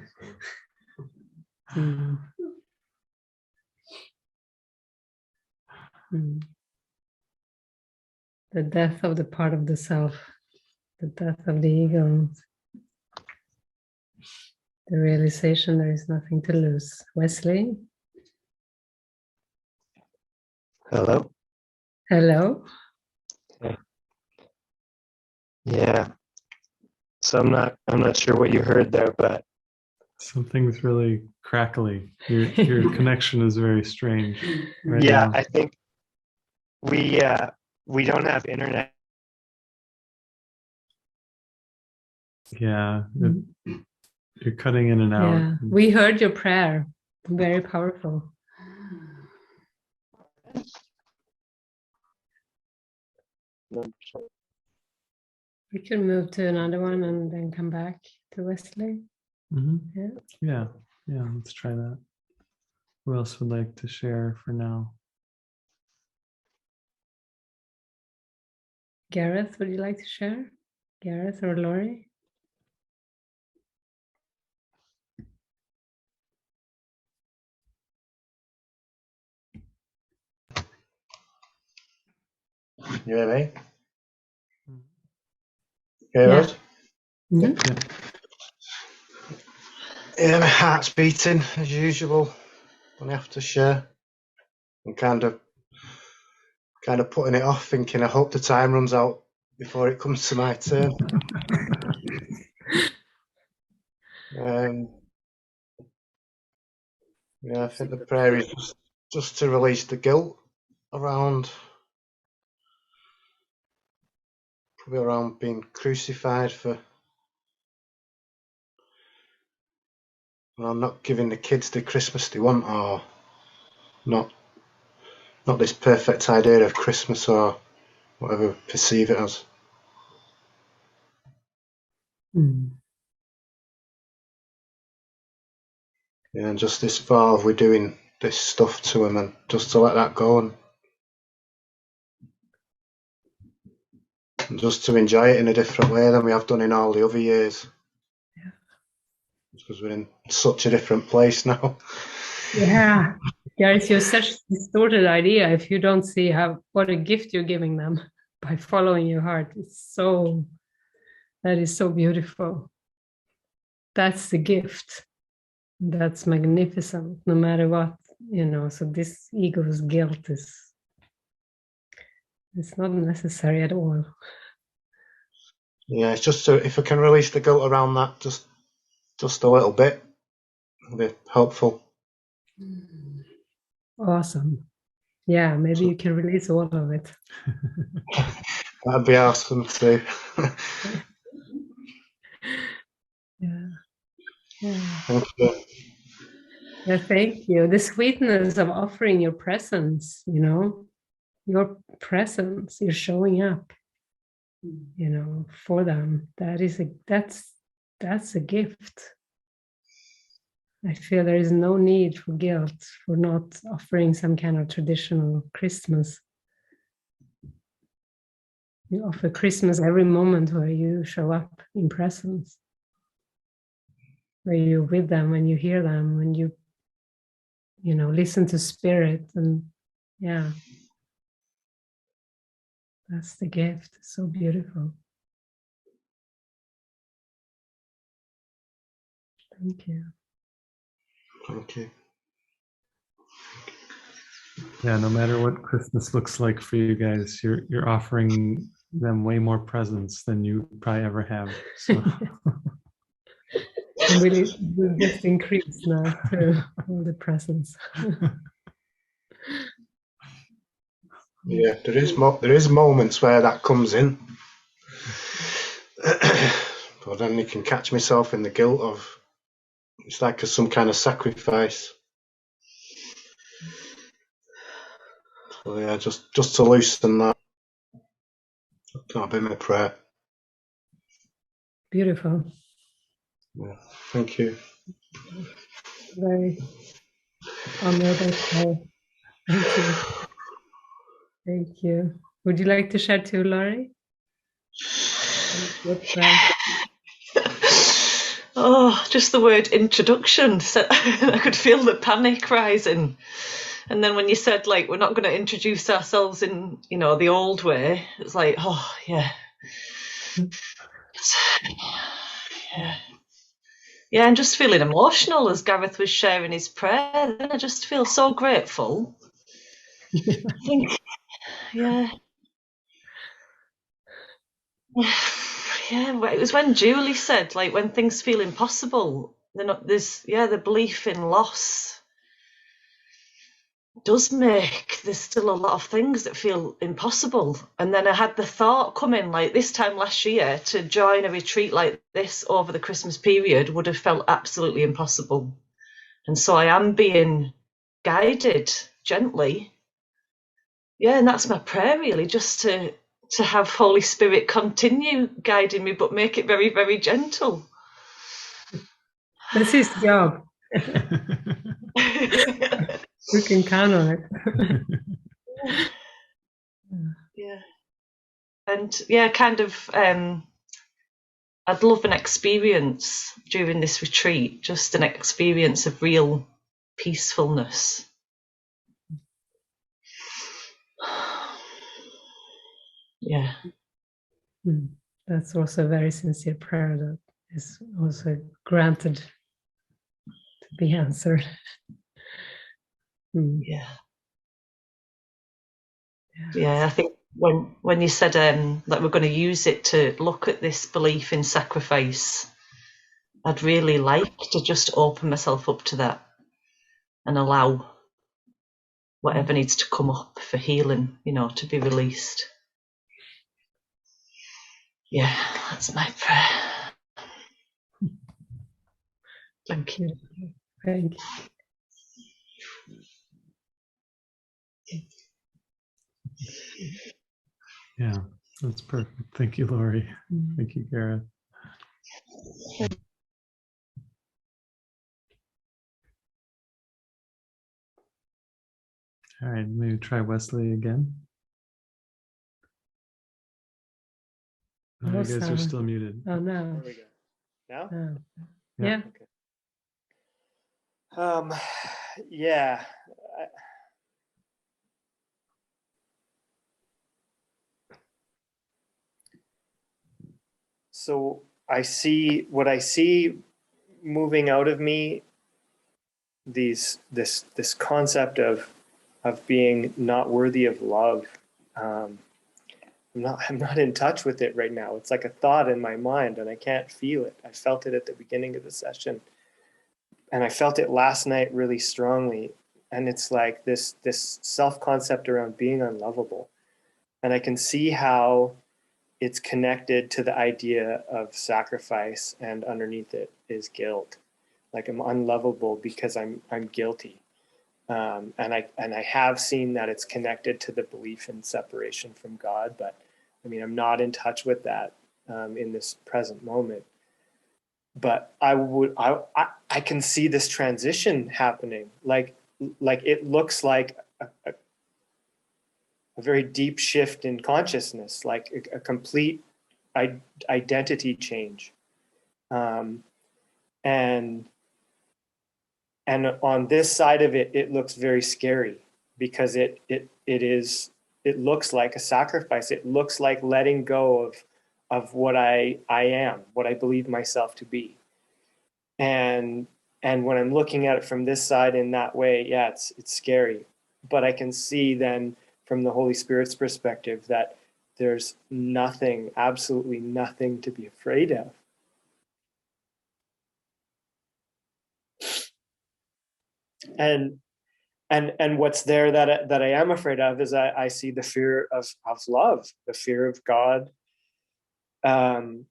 Mm. Mm. The death of the part of the self, the death of the ego, the realization there is nothing to lose. Wesley? Hello? Hello? Yeah. So I'm not sure what you heard there, but Something's really crackly. Your connection is very strange right yeah, now. I think we don't have internet. Yeah, you're cutting in and out. Yeah, we heard your prayer. Very powerful. We can move to another one and then come back to Wesley. Mm-hmm. Yeah, let's try that. Who else would like to share for now? Gareth, would you like to share? Gareth or Laurie? You hear me? Hear us? Mm-hmm. Yeah, my heart's beating as usual. And I have to share. I'm kind of putting it off, thinking I hope the time runs out before it comes to my turn. Yeah, I think the prayer is just to release the guilt around being crucified for not giving the kids the Christmas they want, or not this perfect idea of Christmas, or whatever we perceive it as. Yeah, and just this far we're doing this stuff to him, and just to let that go and just to enjoy it in a different way than we have done in all the other years. Yeah. Because we're in such a different place now. Yeah. Gareth, you're such a distorted idea if you don't see what a gift you're giving them by following your heart. That is so beautiful. That's the gift. That's magnificent, no matter what, so this ego's guilt it's not necessary at all. Yeah, it's just if I can release the guilt around that just a little bit, it'll be helpful. Awesome. Yeah, maybe you can release all of it. That'd be awesome too. Yeah. Thank you. Yeah, thank you. The sweetness of offering your presence, your presence, you're showing up, for them. That's a gift. I feel there is no need for guilt for not offering some kind of traditional Christmas. You offer Christmas every moment where you show up in presence, where you're with them, when you hear them, when you listen to spirit, and yeah, that's the gift. It's so beautiful. Thank you. Thank you. Yeah, no matter what Christmas looks like for you guys, you're offering them way more presents than you probably ever have. So. And will just increase now through all the presence. Yeah, there is moments where that comes in, but then you can catch myself in the guilt of it's like some kind of sacrifice. So yeah, just to loosen that. That'll be my prayer. Beautiful. Yeah, thank you. Very honorable prayer. Thank you. Thank you. Would you like to share too, Laurie? Oh, just the word introduction. So I could feel the panic rising. And then when you said, like, we're not going to introduce ourselves in, you know, the old way, it's like, oh, yeah. Yeah. Yeah, I'm just feeling emotional as Gareth was sharing his prayer. Then I just feel so grateful. I think, yeah. Yeah, it was when Julie said, like, when things feel impossible, there's the belief in loss does make there's still a lot of things that feel impossible. And then I had the thought come in, like, this time last year to join a retreat like this over the Christmas period would have felt absolutely impossible. And so I am being guided gently. Yeah, and that's my prayer, really, just to have Holy Spirit continue guiding me, but make it very, very gentle. That's his job. We can count on it. Yeah. And yeah, kind of, I'd love an experience during this retreat, just an experience of real peacefulness. Yeah. That's also a very sincere prayer that is also granted to be answered. Yeah. Yeah, I think when you said that we're going to use it to look at this belief in sacrifice, I'd really like to just open myself up to that and allow whatever needs to come up for healing, you know, to be released. Yeah, that's my prayer. Thank you. Thank you. Yeah, that's perfect. Thank you, Laurie. Thank you, Gareth. All right, maybe try Wesley again. No, you guys are still muted. Oh, no. There we go. Now? Oh. Yeah. Okay. Yeah. So I see moving out of me this concept of being not worthy of love. I'm not in touch with it right now. It's like a thought in my mind and I can't feel it. I felt it at the beginning of the session and I felt it last night really strongly. And it's like this self-concept around being unlovable. And I can see how it's connected to the idea of sacrifice, and underneath it is guilt. Like I'm unlovable because I'm guilty. And I have seen that it's connected to the belief in separation from God, but I mean, I'm not in touch with that in this present moment. But I can see this transition happening. Like it looks like a very deep shift in consciousness, like a complete identity change. And on this side of it, it looks very scary because it looks like a sacrifice. It looks like letting go of what I am, what I believe myself to be. And when I'm looking at it from this side in that way, yeah, it's scary. But I can see then from the Holy Spirit's perspective that there's nothing, absolutely nothing to be afraid of. and what's there that I am afraid of is I see the fear of love, the fear of God. And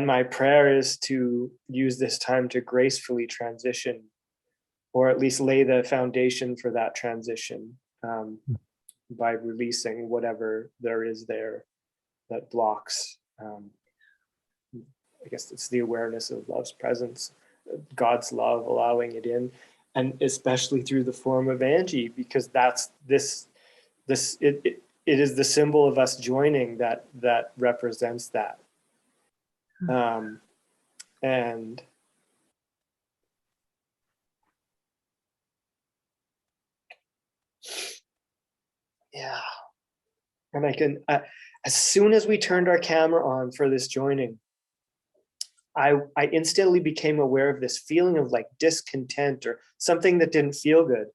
my prayer is to use this time to gracefully transition, or at least lay the foundation for that transition, by releasing whatever there is there that blocks. I guess it's the awareness of love's presence, God's love, allowing it in, and especially through the form of Angie, because that's it is the symbol of us joining that represents that. And yeah, and I can, as soon as we turned our camera on for this joining, I instantly became aware of this feeling of like discontent or something that didn't feel good.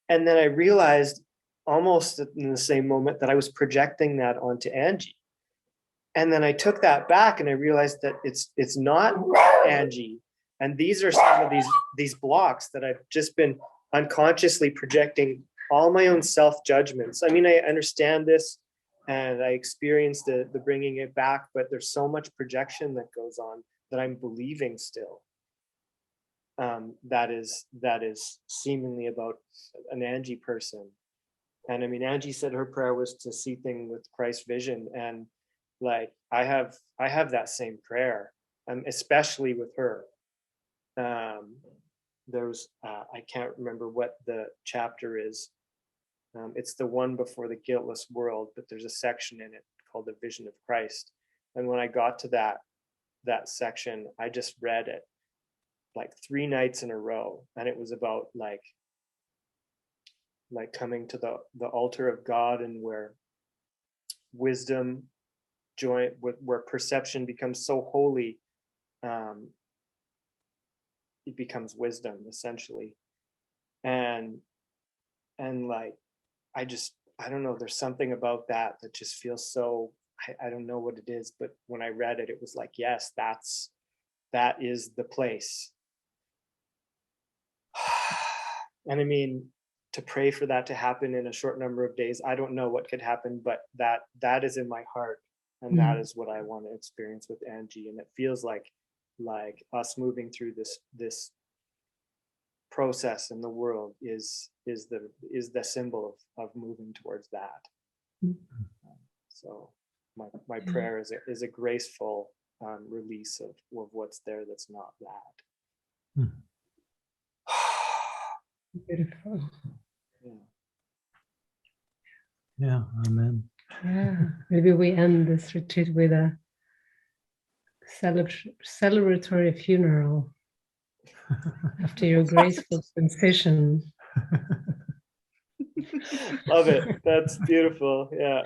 And then I realized almost in the same moment that I was projecting that onto Angie. And then I took that back and I realized that it's not Angie. And these are some of these blocks that I've just been unconsciously projecting all my own self-judgments. I mean, I understand this and I experienced the bringing it back, but there's so much projection that goes on that I'm believing still. That is seemingly about an Angie person. And I mean, Angie said her prayer was to see things with Christ's vision. And like, I have that same prayer, especially with her. There's, I can't remember what the chapter is. It's the one before the guiltless world, but there's a section in it called the Vision of Christ. And when I got to that section, I just read it like 3 nights in a row. And it was about like coming to the altar of God, and where wisdom join with where perception becomes so holy, it becomes wisdom essentially. And like, I don't know, there's something about that just feels so, I don't know what it is, but when I read it, it was like, yes, that is the place. And I mean, to pray for that to happen in a short number of days, I don't know what could happen, but that is in my heart. And that is what I want to experience with Angie. And it feels like us moving through this process in the world is the symbol of moving towards that. So my prayer is a graceful release of what's there that's not that. Beautiful. Yeah, amen. Yeah, maybe we end this retreat with a celebratory funeral after your graceful transition. Love it. That's beautiful. Yeah.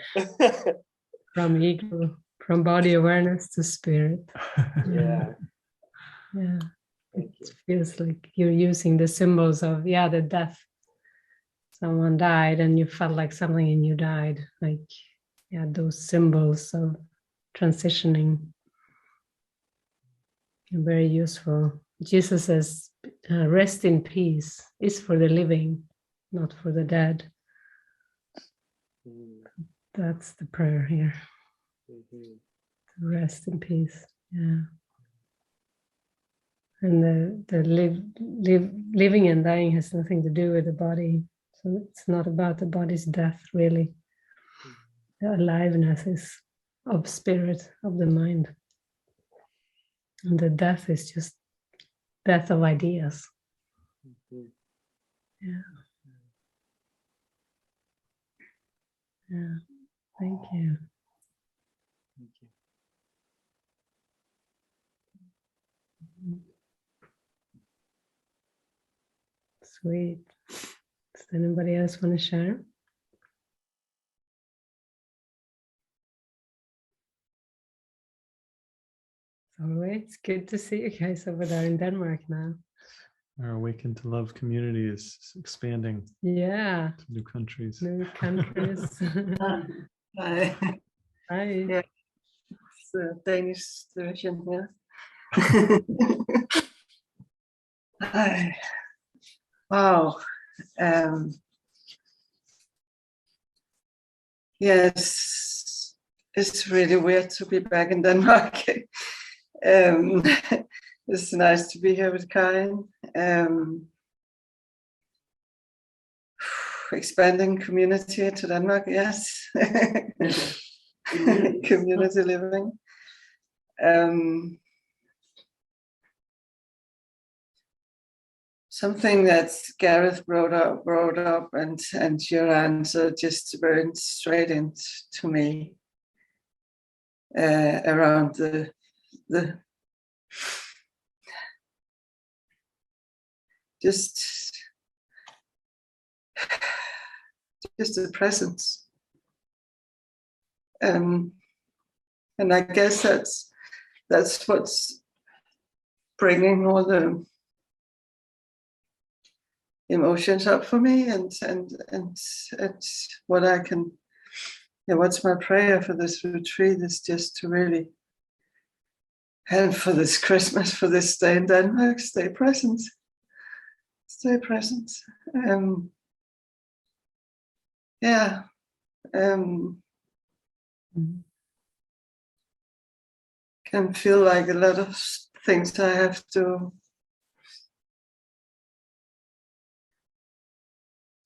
From ego, from body awareness to spirit. Yeah. Yeah. It feels like you're using the symbols of, the death. Someone died and you felt like something in you died. Like, those symbols of transitioning. Very useful. Jesus says, rest in peace is for the living, not for the dead. That's the prayer here. Rest in peace. Yeah. And the living and dying has nothing to do with the body. So it's not about the body's death, really. The aliveness is of spirit, of the mind. And the death is just death of ideas. Yeah. Yeah. Thank you. Sweet. Does anybody else want to share? Always good to see you guys over there in Denmark now. Our Awaken to Love community is expanding. Yeah. To new countries. New countries. Hi. Hi. Yeah. It's a Danish version, yeah. Hi. Wow. Yes, it's really weird to be back in Denmark. It's nice to be here with Karin. Expanding community to Denmark, yes. Community living. Something that Gareth brought up and your answer just burned straight into me around the just the presence. And I guess that's what's bringing all the emotions up for me, and what I can, what's my prayer for this retreat is just to really, and for this Christmas, for this day in Denmark, stay present. Stay present. Can feel like a lot of things I have to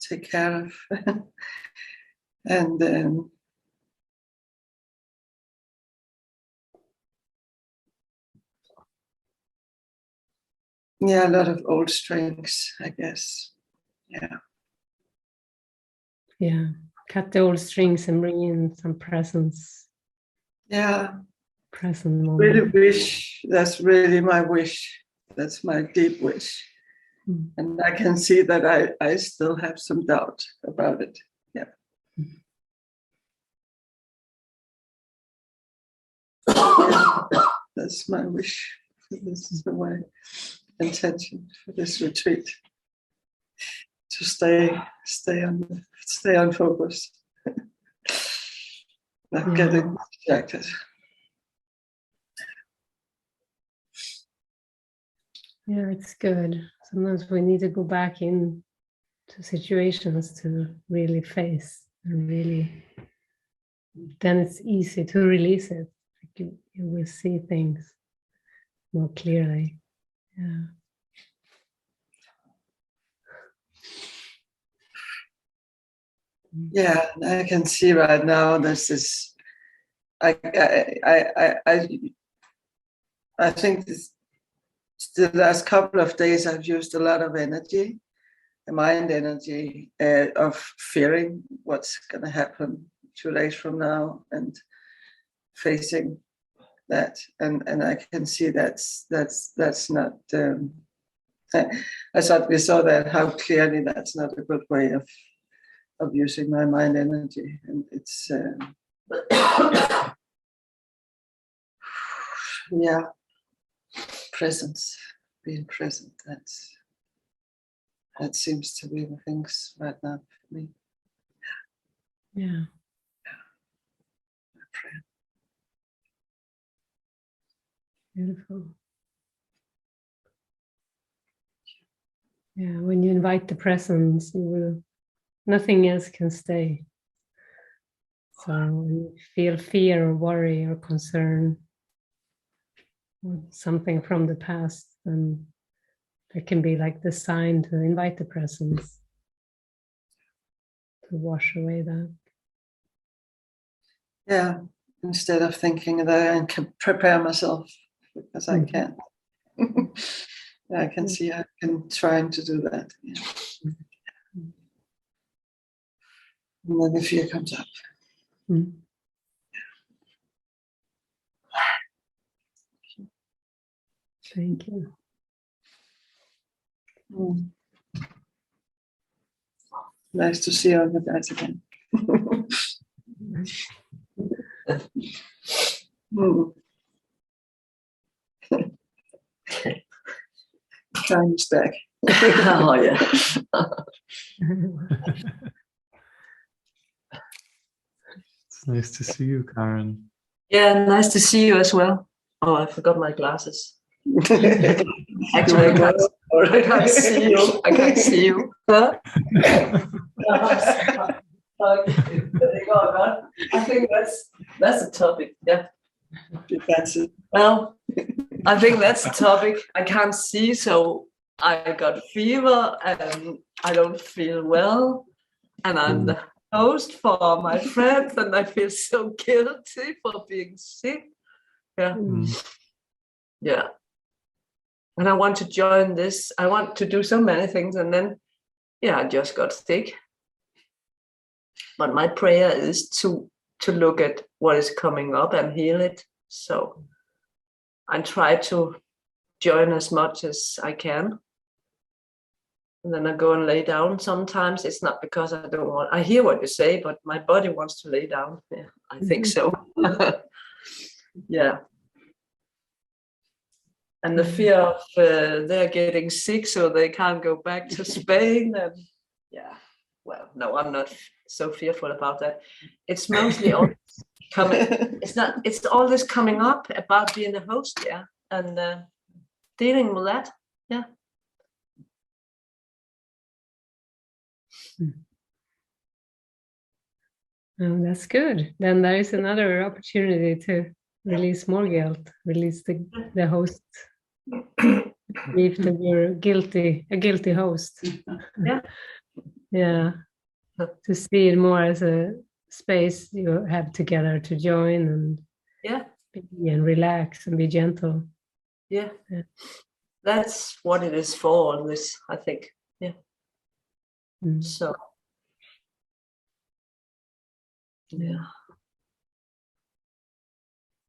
take care of. And a lot of old strengths, I guess. Yeah, cut the old strings and bring in some presence. Present moment. Really wish, that's really my wish. That's my deep wish. And I can see that I still have some doubt about it. That's my wish. This is my intention for this retreat. To stay on focus. Not getting distracted. Yeah, it's good. Sometimes we need to go back in to situations to really face and really, then it's easy to release it. You will see things more clearly. Yeah, I can see right now this is, I think the last couple of days I've used a lot of energy, the mind energy of fearing what's going to happen 2 days from now and facing that, and I can see that's not. I thought we saw that, how clearly that's not a good way of using my mind energy, and it's presence, being present. That seems to be the things right now for me. Yeah. Beautiful. Yeah, when you invite the presence, nothing else can stay. So when you feel fear or worry or concern, or something from the past, then there can be like the sign to invite the presence to wash away that. Yeah, instead of thinking that I can prepare myself, because I can't. I can see I can trying to do that. Yeah. And then the fear comes up. Thank you. Nice to see all the guys again. Time is back. Oh yeah. It's nice to see you, Karen. Yeah, nice to see you as well. Oh, I forgot my glasses. Actually, I can't see you. I can't see you. Huh? Okay, there you go, man. I think that's a topic. Yeah. Well, I think that's a topic. I can't see, so I got fever and I don't feel well, and I'm the host for my friends, and I feel so guilty for being sick. Yeah. Yeah. And I want to join this. I want to do so many things, and then, yeah, I just got sick. But my prayer is to look at what is coming up and heal it. So I try to join as much as I can. And then I go and lay down. Sometimes it's not because I don't want, I hear what you say, but my body wants to lay down. Yeah, I think so. Yeah. And the fear of they're getting sick, so they can't go back to Spain. And yeah, well, no, I'm not so fearful about that. It's mostly all coming. It's all this coming up about being a host, yeah, and dealing with that, yeah. That's good. Then there is another opportunity to release more guilt, release the host. Believe that you're a guilty host. Yeah. Yeah. To see it more as a space you have together to join and be and relax and be gentle. Yeah. That's what it is for, all this, I think. Yeah. So yeah.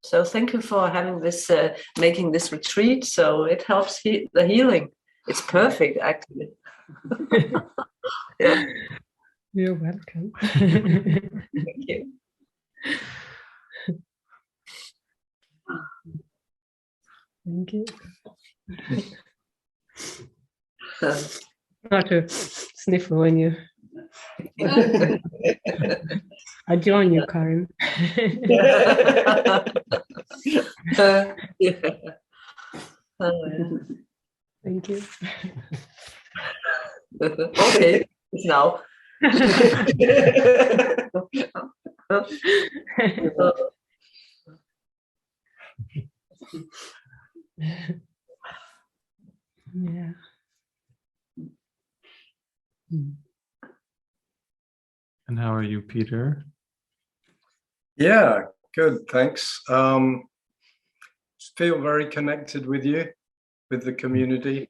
So thank you for having this, making this retreat. So it helps the healing. It's perfect, actually. Yeah. You're welcome. Thank you. Thank you. Not to sniffle when you. I join you, Karin. Yeah. Thank you. Okay, now. Yeah. And how are you, Peter? Yeah, good, thanks. Feel very connected with you, with the community.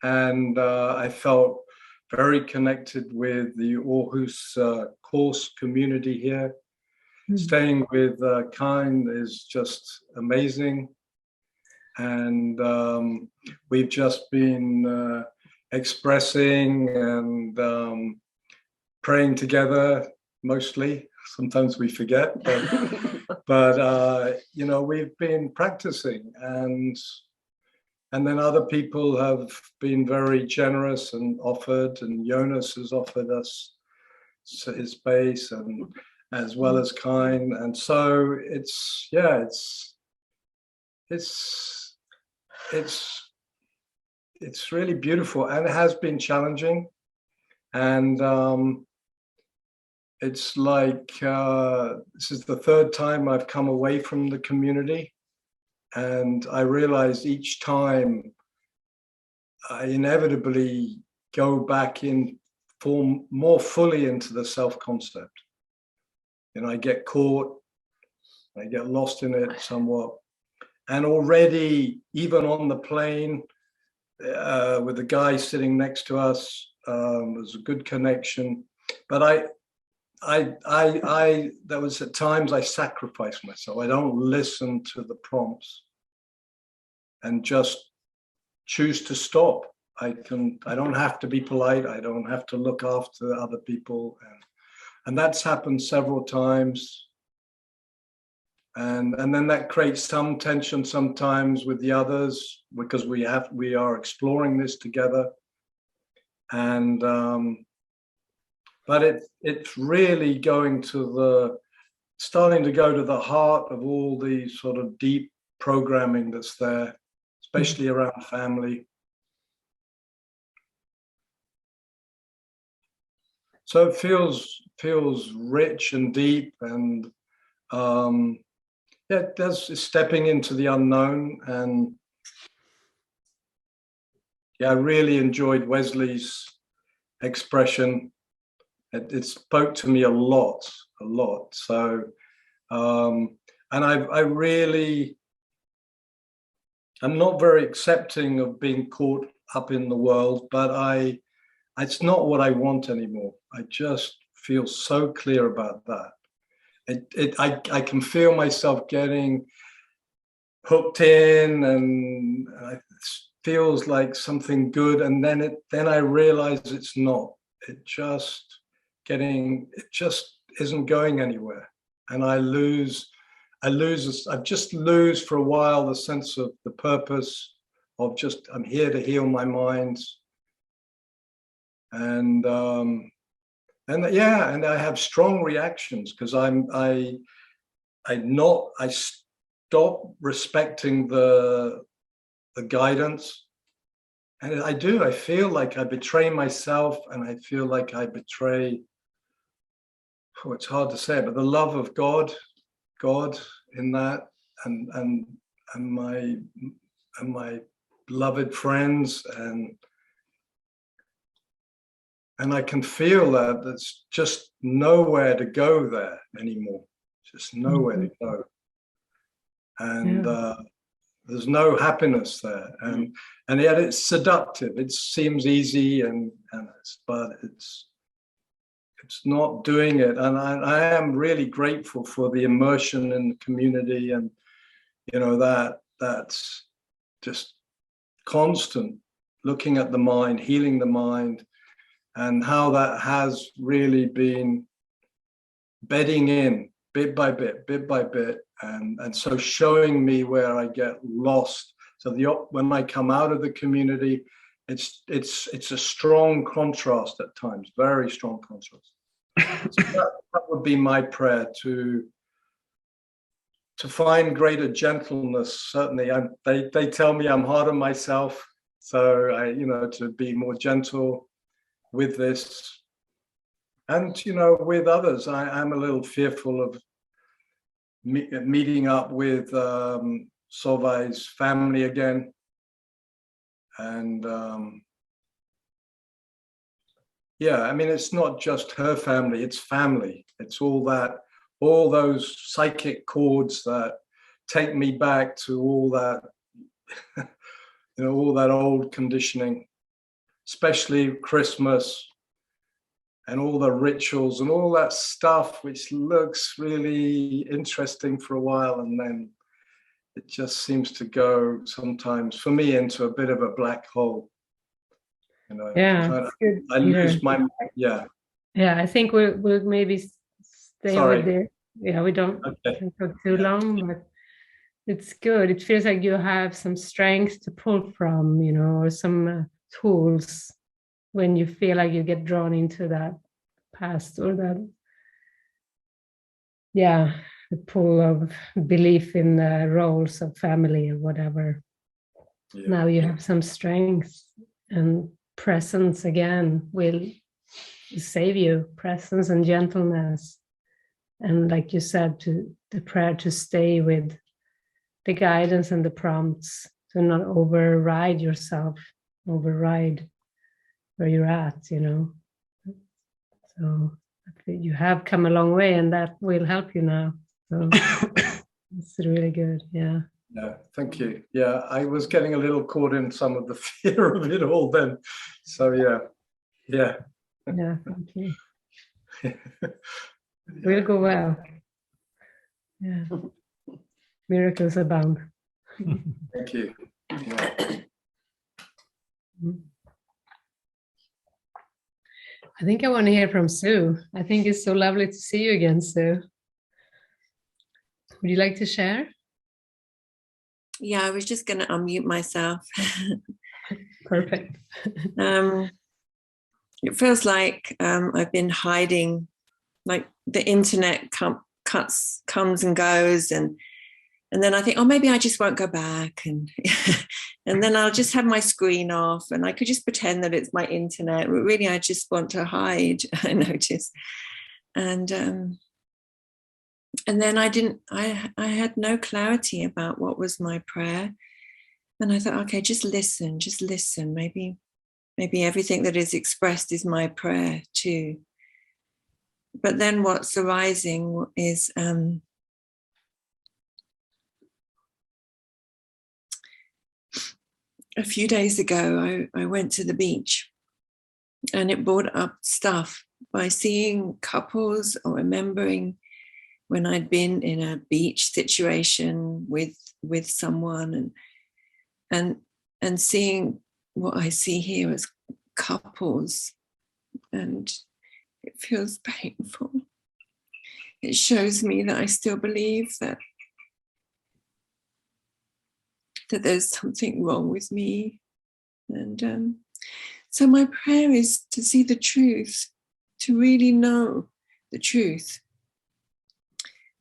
And I felt very connected with the Aarhus course community here. Staying with Kind is just amazing. And we've just been expressing and praying together mostly. Sometimes we forget, but you know, we've been practicing, and then other people have been very generous and offered, and Jonas has offered us his space, and as well as Kind, and so it's really beautiful, and it has been challenging, and it's like this is the third time I've come away from the community, and I realized each time I inevitably go back in more fully into the self-concept. And I get caught, I get lost in it somewhat. And already, even on the plane, with the guy sitting next to us, was a good connection. But there was at times I sacrificed myself. I don't listen to the prompts and just choose to stop. I don't have to be polite. I don't have to look after other people. And that's happened several times. And then that creates some tension sometimes with the others, because we are exploring this together. And but it's really starting to go to the heart of all the sort of deep programming that's there, especially around family. So it feels rich and deep, and yeah, it's stepping into the unknown. And yeah, I really enjoyed Wesley's expression. It spoke to me a lot. So, and I'm not very accepting of being caught up in the world, but it's not what I want anymore. I just feel so clear about that. I can feel myself getting hooked in, and it feels like something good, and then I realize it's not. It just isn't going anywhere, and I just lose for a while the sense of the purpose of just, I'm here to heal my mind. And yeah, and I have strong reactions because I stop respecting the guidance, and I feel like I betray myself, and I feel like I betray, it's hard to say, but the love of God in that, and my beloved friends, and I can feel that there's just nowhere to go there anymore, just nowhere to go, and there's no happiness there, and yet it's seductive. It seems easy, but it's not doing it. And I am really grateful for the immersion in the community, and that's just constant looking at the mind, healing the mind, and how that has really been bedding in bit by bit, and so showing me where I get lost. So when I come out of the community, it's a strong contrast at times, very strong contrast. So that would be my prayer, to find greater gentleness. Certainly, they tell me I'm hard on myself, so to be more gentle with this, and with others. I'm a little fearful of meeting up with Solvay's family again, and yeah, I mean, it's not just her family, it's family. It's all those psychic chords that take me back to all that, all that old conditioning, especially Christmas and all the rituals and all that stuff, which looks really interesting for a while, and then it just seems to go sometimes, for me, into a bit of a black hole. Yeah, I lose my, yeah. Yeah, I think we'll maybe stay with it. Yeah, we don't talk too long, but it's good. It feels like you have some strength to pull from, or some tools when you feel like you get drawn into that past, or that, the pull of belief in the roles of family or whatever. Yeah. Now you have some strength, and presence again will save you, presence and gentleness. And like you said, to the prayer to stay with the guidance and the prompts, to not override yourself, override where you're at, So you have come a long way, and that will help you now. So it's really good. Yeah. Yeah, thank you. Yeah, I was getting a little caught in some of the fear of it all then. So yeah. Yeah, thank you. Will go well. Yeah. Miracles abound. Thank you. Yeah. I think I want to hear from Sue. I think it's so lovely to see you again, Sue. Would you like to share? Yeah, I was just going to unmute myself. Perfect. It feels like I've been hiding, like the internet comes and goes, and And then I think, oh, maybe I just won't go back, and and then I'll just have my screen off, and I could just pretend that it's my internet. But really, I just want to hide. I notice, and then I had no clarity about what was my prayer, and I thought, okay, just listen. Maybe everything that is expressed is my prayer too. But then what's arising is a few days ago, I went to the beach, and it brought up stuff by seeing couples or remembering when I'd been in a beach situation with someone, and seeing what I see here as couples, and it feels painful. It shows me that I still believe that there's something wrong with me. And so my prayer is to see the truth, to really know the truth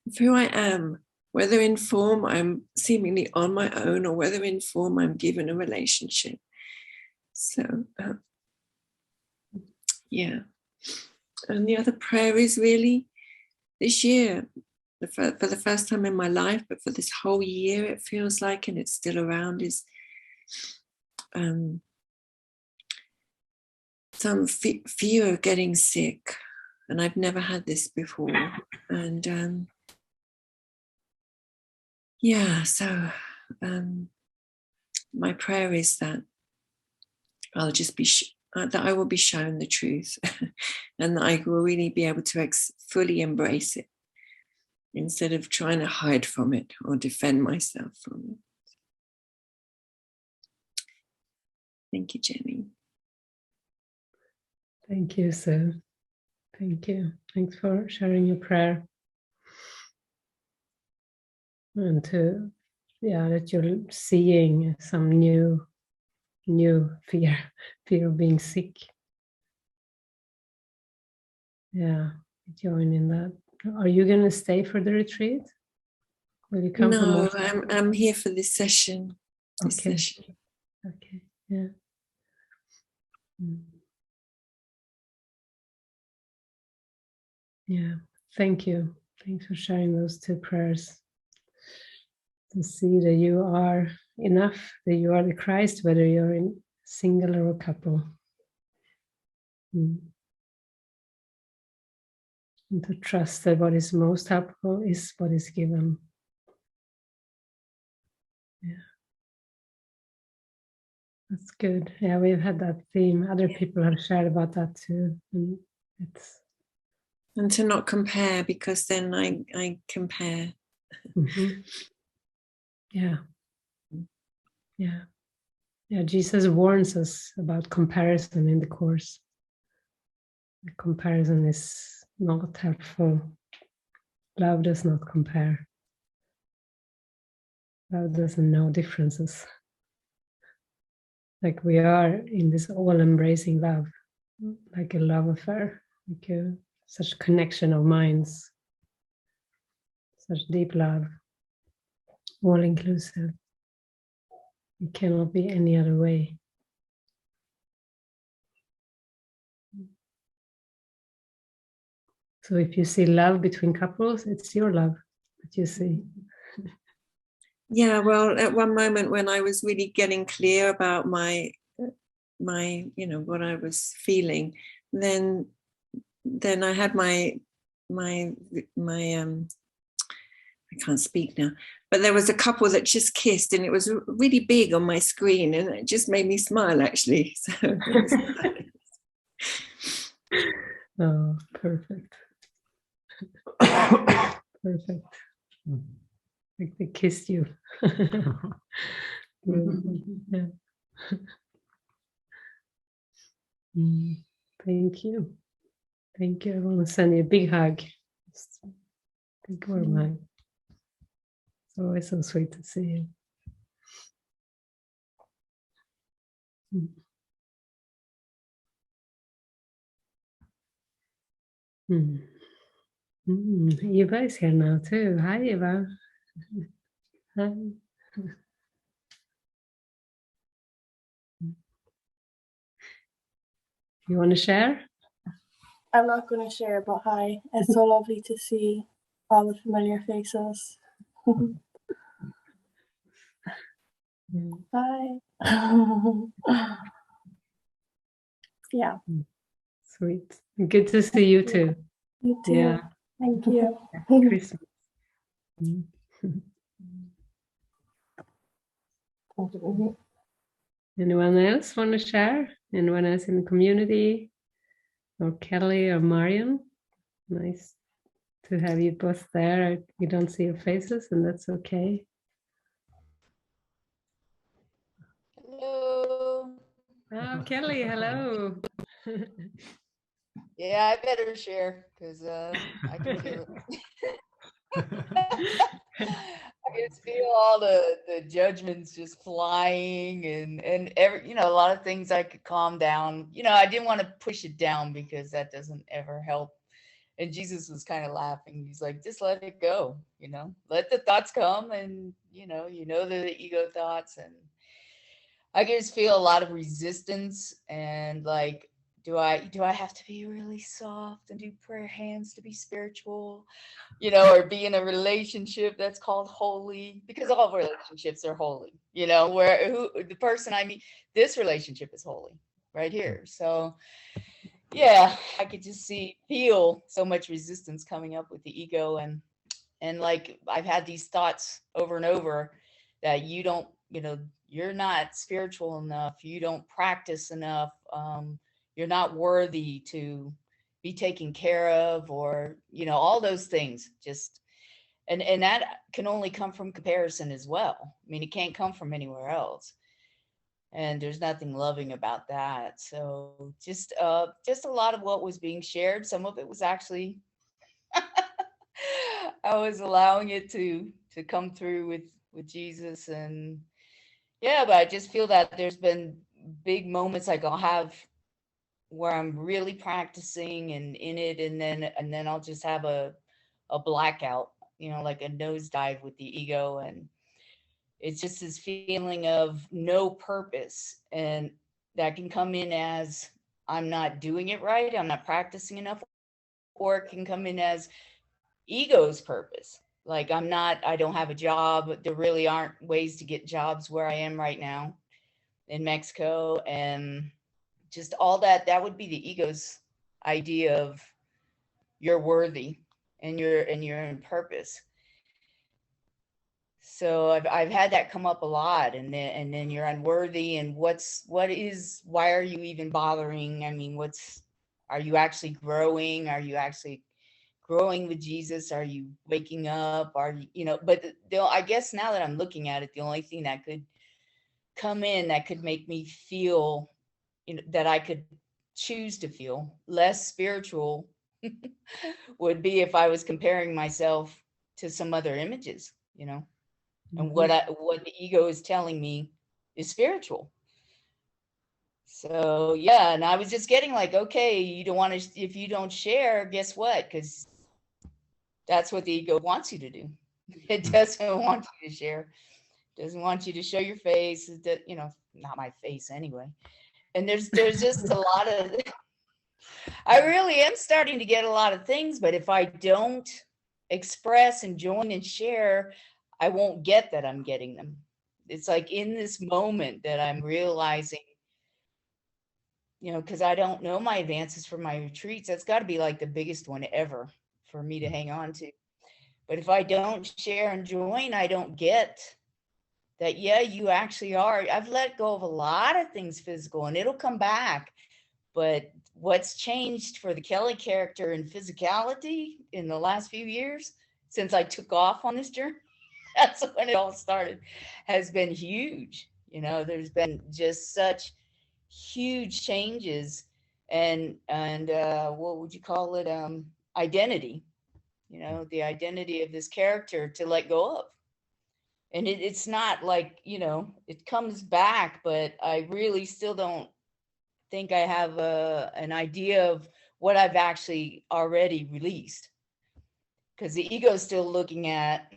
of who I am, whether in form I'm seemingly on my own or whether in form I'm given a relationship. So, yeah. And the other prayer is really this year, for the first time in my life, but for this whole year, it feels like, and it's still around, is some fear of getting sick. And I've never had this before. And yeah, so my prayer is that I'll just be, that I will be shown the truth and that I will really be able to fully embrace it, instead of trying to hide from it or defend myself from it. Thank you, Jenny. Thank you, Sue. Thank you. Thanks for sharing your prayer. And that you're seeing some new fear of being sick. Yeah, join in that. Are you going to stay for the retreat? Will you come? No, I'm here for this session. Okay. Yeah. Yeah. Thank you. Thanks for sharing those two prayers. To see that you are enough, that you are the Christ, whether you're in single or a couple. And to trust that what is most helpful is what is given. Yeah. That's good. Yeah, we've had that theme. Other people have shared about that too. And to not compare, because then I compare. Mm-hmm. Yeah. Yeah. Yeah, Jesus warns us about comparison in the Course. The comparison is not helpful. Love does not compare. Love doesn't know differences. Like we are in this all-embracing love, like a love affair, like such connection of minds, such deep love, all-inclusive. It cannot be any other way. So if you see love between couples, it's your love that you see. Yeah, well, at one moment when I was really getting clear about my what I was feeling, then I had my I can't speak now, but there was a couple that just kissed, and it was really big on my screen, and it just made me smile, actually. So oh, perfect. Perfect. Like they kissed you. Yeah. Thank you. Thank you. I want to send you a big hug. Just big warm hug. It's always so sweet to see you. Eva is here now too. Hi, Eva. Hi. You want to share? I'm not going to share, but hi. It's so lovely to see all the familiar faces. Bye. Yeah. Sweet. Good to see you too. You too. Yeah. Thank you. Happy Christmas. Anyone else want to share? Anyone else in the community? Or Kelly or Marion? Nice to have you both there. We don't see your faces, and that's okay. Hello. Oh, Kelly, hello. Yeah, I better share because I can feel it. I can feel all the judgments just flying and every, a lot of things I could calm down. I didn't want to push it down because that doesn't ever help. And Jesus was kind of laughing. He's like, just let it go, let the thoughts come and, the ego thoughts. And I just feel a lot of resistance and like, do I have to be really soft and do prayer hands to be spiritual, or be in a relationship that's called holy, because all relationships are holy, where the person I meet, this relationship is holy right here. So yeah, I could just feel so much resistance coming up with the ego. And like, I've had these thoughts over and over that you don't, you're not spiritual enough. You don't practice enough. You're not worthy to be taken care of, or, all those things just, and that can only come from comparison as well. I mean, it can't come from anywhere else. And there's nothing loving about that. So just a lot of what was being shared. Some of it was actually, I was allowing it to come through with Jesus. And yeah, but I just feel that there's been big moments like I'll have where I'm really practicing and in it, and then I'll just have a blackout, like a nosedive with the ego. And it's just this feeling of no purpose, and that can come in as I'm not doing it right, I'm not practicing enough, or it can come in as ego's purpose. Like I don't have a job. There really aren't ways to get jobs where I am right now in Mexico. And just all that would be the ego's idea of you're worthy and you're in purpose. So I've had that come up a lot, and then you're unworthy, and why are you even bothering? I mean, are you actually growing? Are you actually growing with Jesus? Are you waking up? Are you, but I guess now that I'm looking at it, the only thing that could come in that could make me feel, that I could choose to feel less spiritual would be if I was comparing myself to some other images, and what the ego is telling me is spiritual. So yeah, and I was just getting like, okay, you don't want to, if you don't share, guess what? Because that's what the ego wants you to do. It doesn't want you to share. It doesn't want you to show your face. Not my face anyway. And there's just a lot of, I really am starting to get a lot of things, but if I don't express and join and share, I won't get that I'm getting them. It's like in this moment that I'm realizing, because I don't know my advances for my retreats. That's got to be like the biggest one ever for me to hang on to. But if I don't share and join, I don't get that, yeah, you actually are. I've let go of a lot of things physical, and it'll come back. But what's changed for the Kelly character in physicality in the last few years, since I took off on this journey, that's when it all started, has been huge. There's been just such huge changes, and what would you call it? Identity, the identity of this character to let go of. And it's not like, it comes back, but I really still don't think I have an idea of what I've actually already released, because the ego is still looking at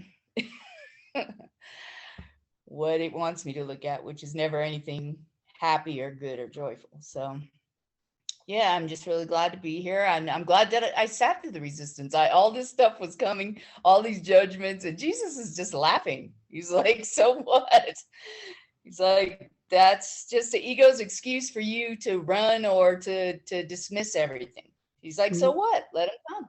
what it wants me to look at, which is never anything happy or good or joyful. So yeah, I'm just really glad to be here. I'm glad that I sat through the resistance. All this stuff was coming, all these judgments, and Jesus is just laughing. He's like, so what? He's like, that's just the ego's excuse for you to run or to dismiss everything. He's like, so what? Let them come.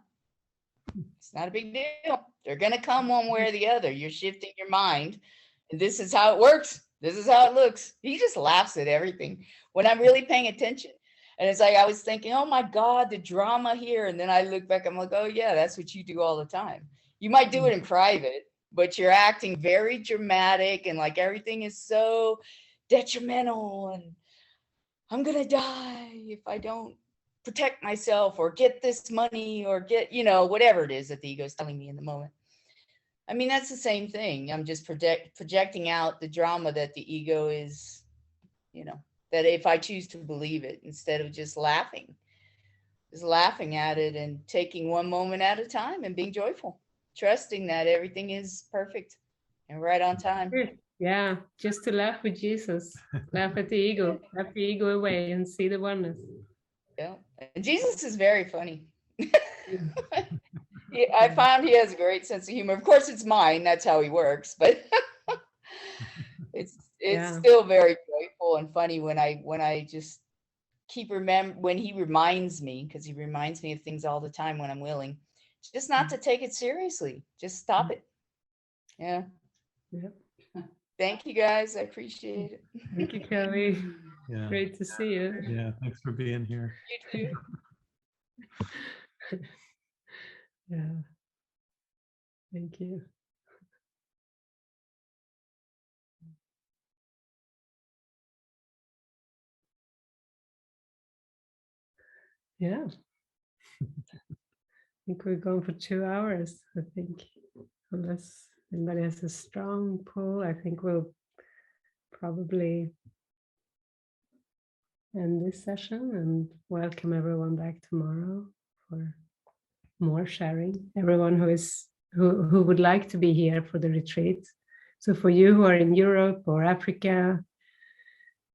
It's not a big deal. They're going to come one way or the other. You're shifting your mind. And this is how it works. This is how it looks. He just laughs at everything when I'm really paying attention. And it's like I was thinking, oh my God, the drama here. And then I look back, I'm like, oh yeah, that's what you do all the time. You might do it in private, but you're acting very dramatic and like everything is so detrimental and I'm going to die if I don't protect myself or get this money or get, whatever it is that the ego is telling me in the moment. I mean, that's the same thing. I'm just projecting out the drama that the ego is, that if I choose to believe it instead of just laughing at it and taking one moment at a time and being joyful, trusting that everything is perfect and right on time. Yeah, just to laugh with Jesus, laugh at the ego, laugh the ego away and see the oneness. Yeah, and Jesus is very funny. I found he has a great sense of humor. Of course, it's mine. That's how he works, but it's still very joyful and funny when I just keep when he reminds me, because he reminds me of things all the time when I'm willing, just not to take it seriously. Just stop it. Yeah. Yep. Thank you guys. I appreciate it. Thank you, Kelly. Yeah. Great to see you. Yeah, thanks for being here. You too. Yeah. Thank you. Yeah. I think we're going for 2 hours, I think. Unless anybody has a strong pull, I think we'll probably end this session and welcome everyone back tomorrow for more sharing. Everyone who would like to be here for the retreat. So for you who are in Europe or Africa,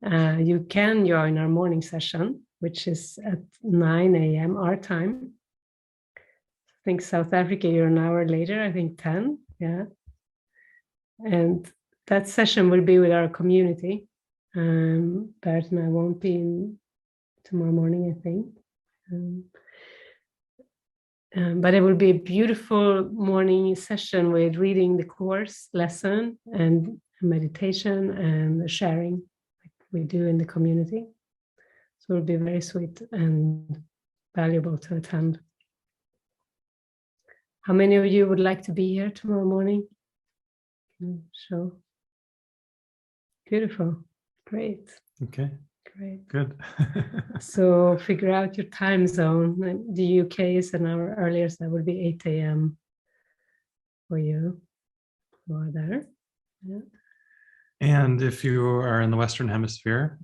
you can join our morning session, which is at 9 a.m. our time. I think South Africa, you're an hour later, I think 10, yeah. And that session will be with our community. Barret and I won't be in tomorrow morning, I think. But it will be a beautiful morning session with reading the course lesson and meditation and sharing like we do in the community. So it'll be very sweet and valuable to attend. How many of you would like to be here tomorrow morning? Show. Beautiful. Great. Okay. Great. Good. So figure out your time zone. The UK is an hour earlier, so that would be 8 a.m. for you who are there. Yeah. And if you are in the Western Hemisphere,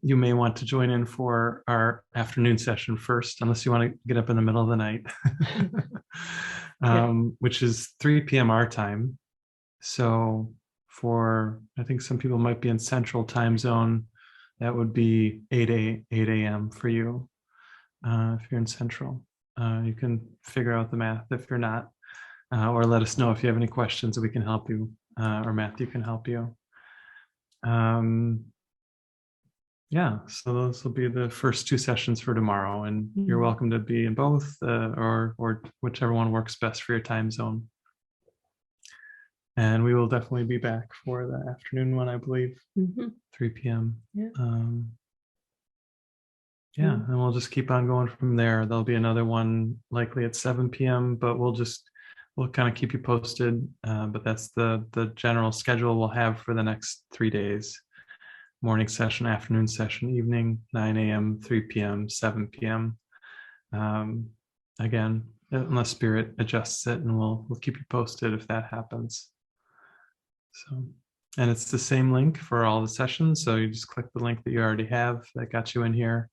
you may want to join in for our afternoon session first, unless you want to get up in the middle of the night, which is 3 p.m. our time. So I think some people might be in Central Time Zone. That would be 8 a.m. for you. If you're in Central, you can figure out the math if you're not, or let us know if you have any questions that we can help you, or Matthew can help you. Yeah, so those will be the first 2 sessions for tomorrow, and you're welcome to be in both, or whichever one works best for your time zone. And we will definitely be back for the afternoon one, I believe, 3 p.m. Yeah. Yeah, and we'll just keep on going from there. There'll be another one likely at 7 p.m., but we'll kind of keep you posted. But that's the general schedule we'll have for the next 3 days. Morning session, afternoon session, evening, 9 a.m., 3 p.m., 7 p.m. Again, unless Spirit adjusts it, and we'll keep you posted if that happens. So, and it's the same link for all the sessions. So you just click the link that you already have that got you in here.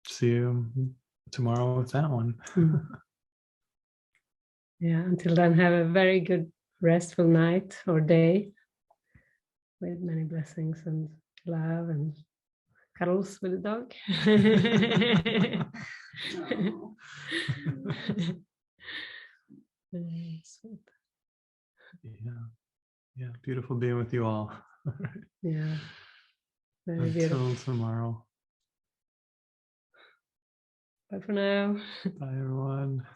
See you tomorrow with that one. Yeah, until then, have a very good restful night or day with many blessings and love and cuddles with the dog. Sweet. Yeah, beautiful being with you all. Yeah, very Until beautiful. tomorrow. Bye for now. Bye, everyone.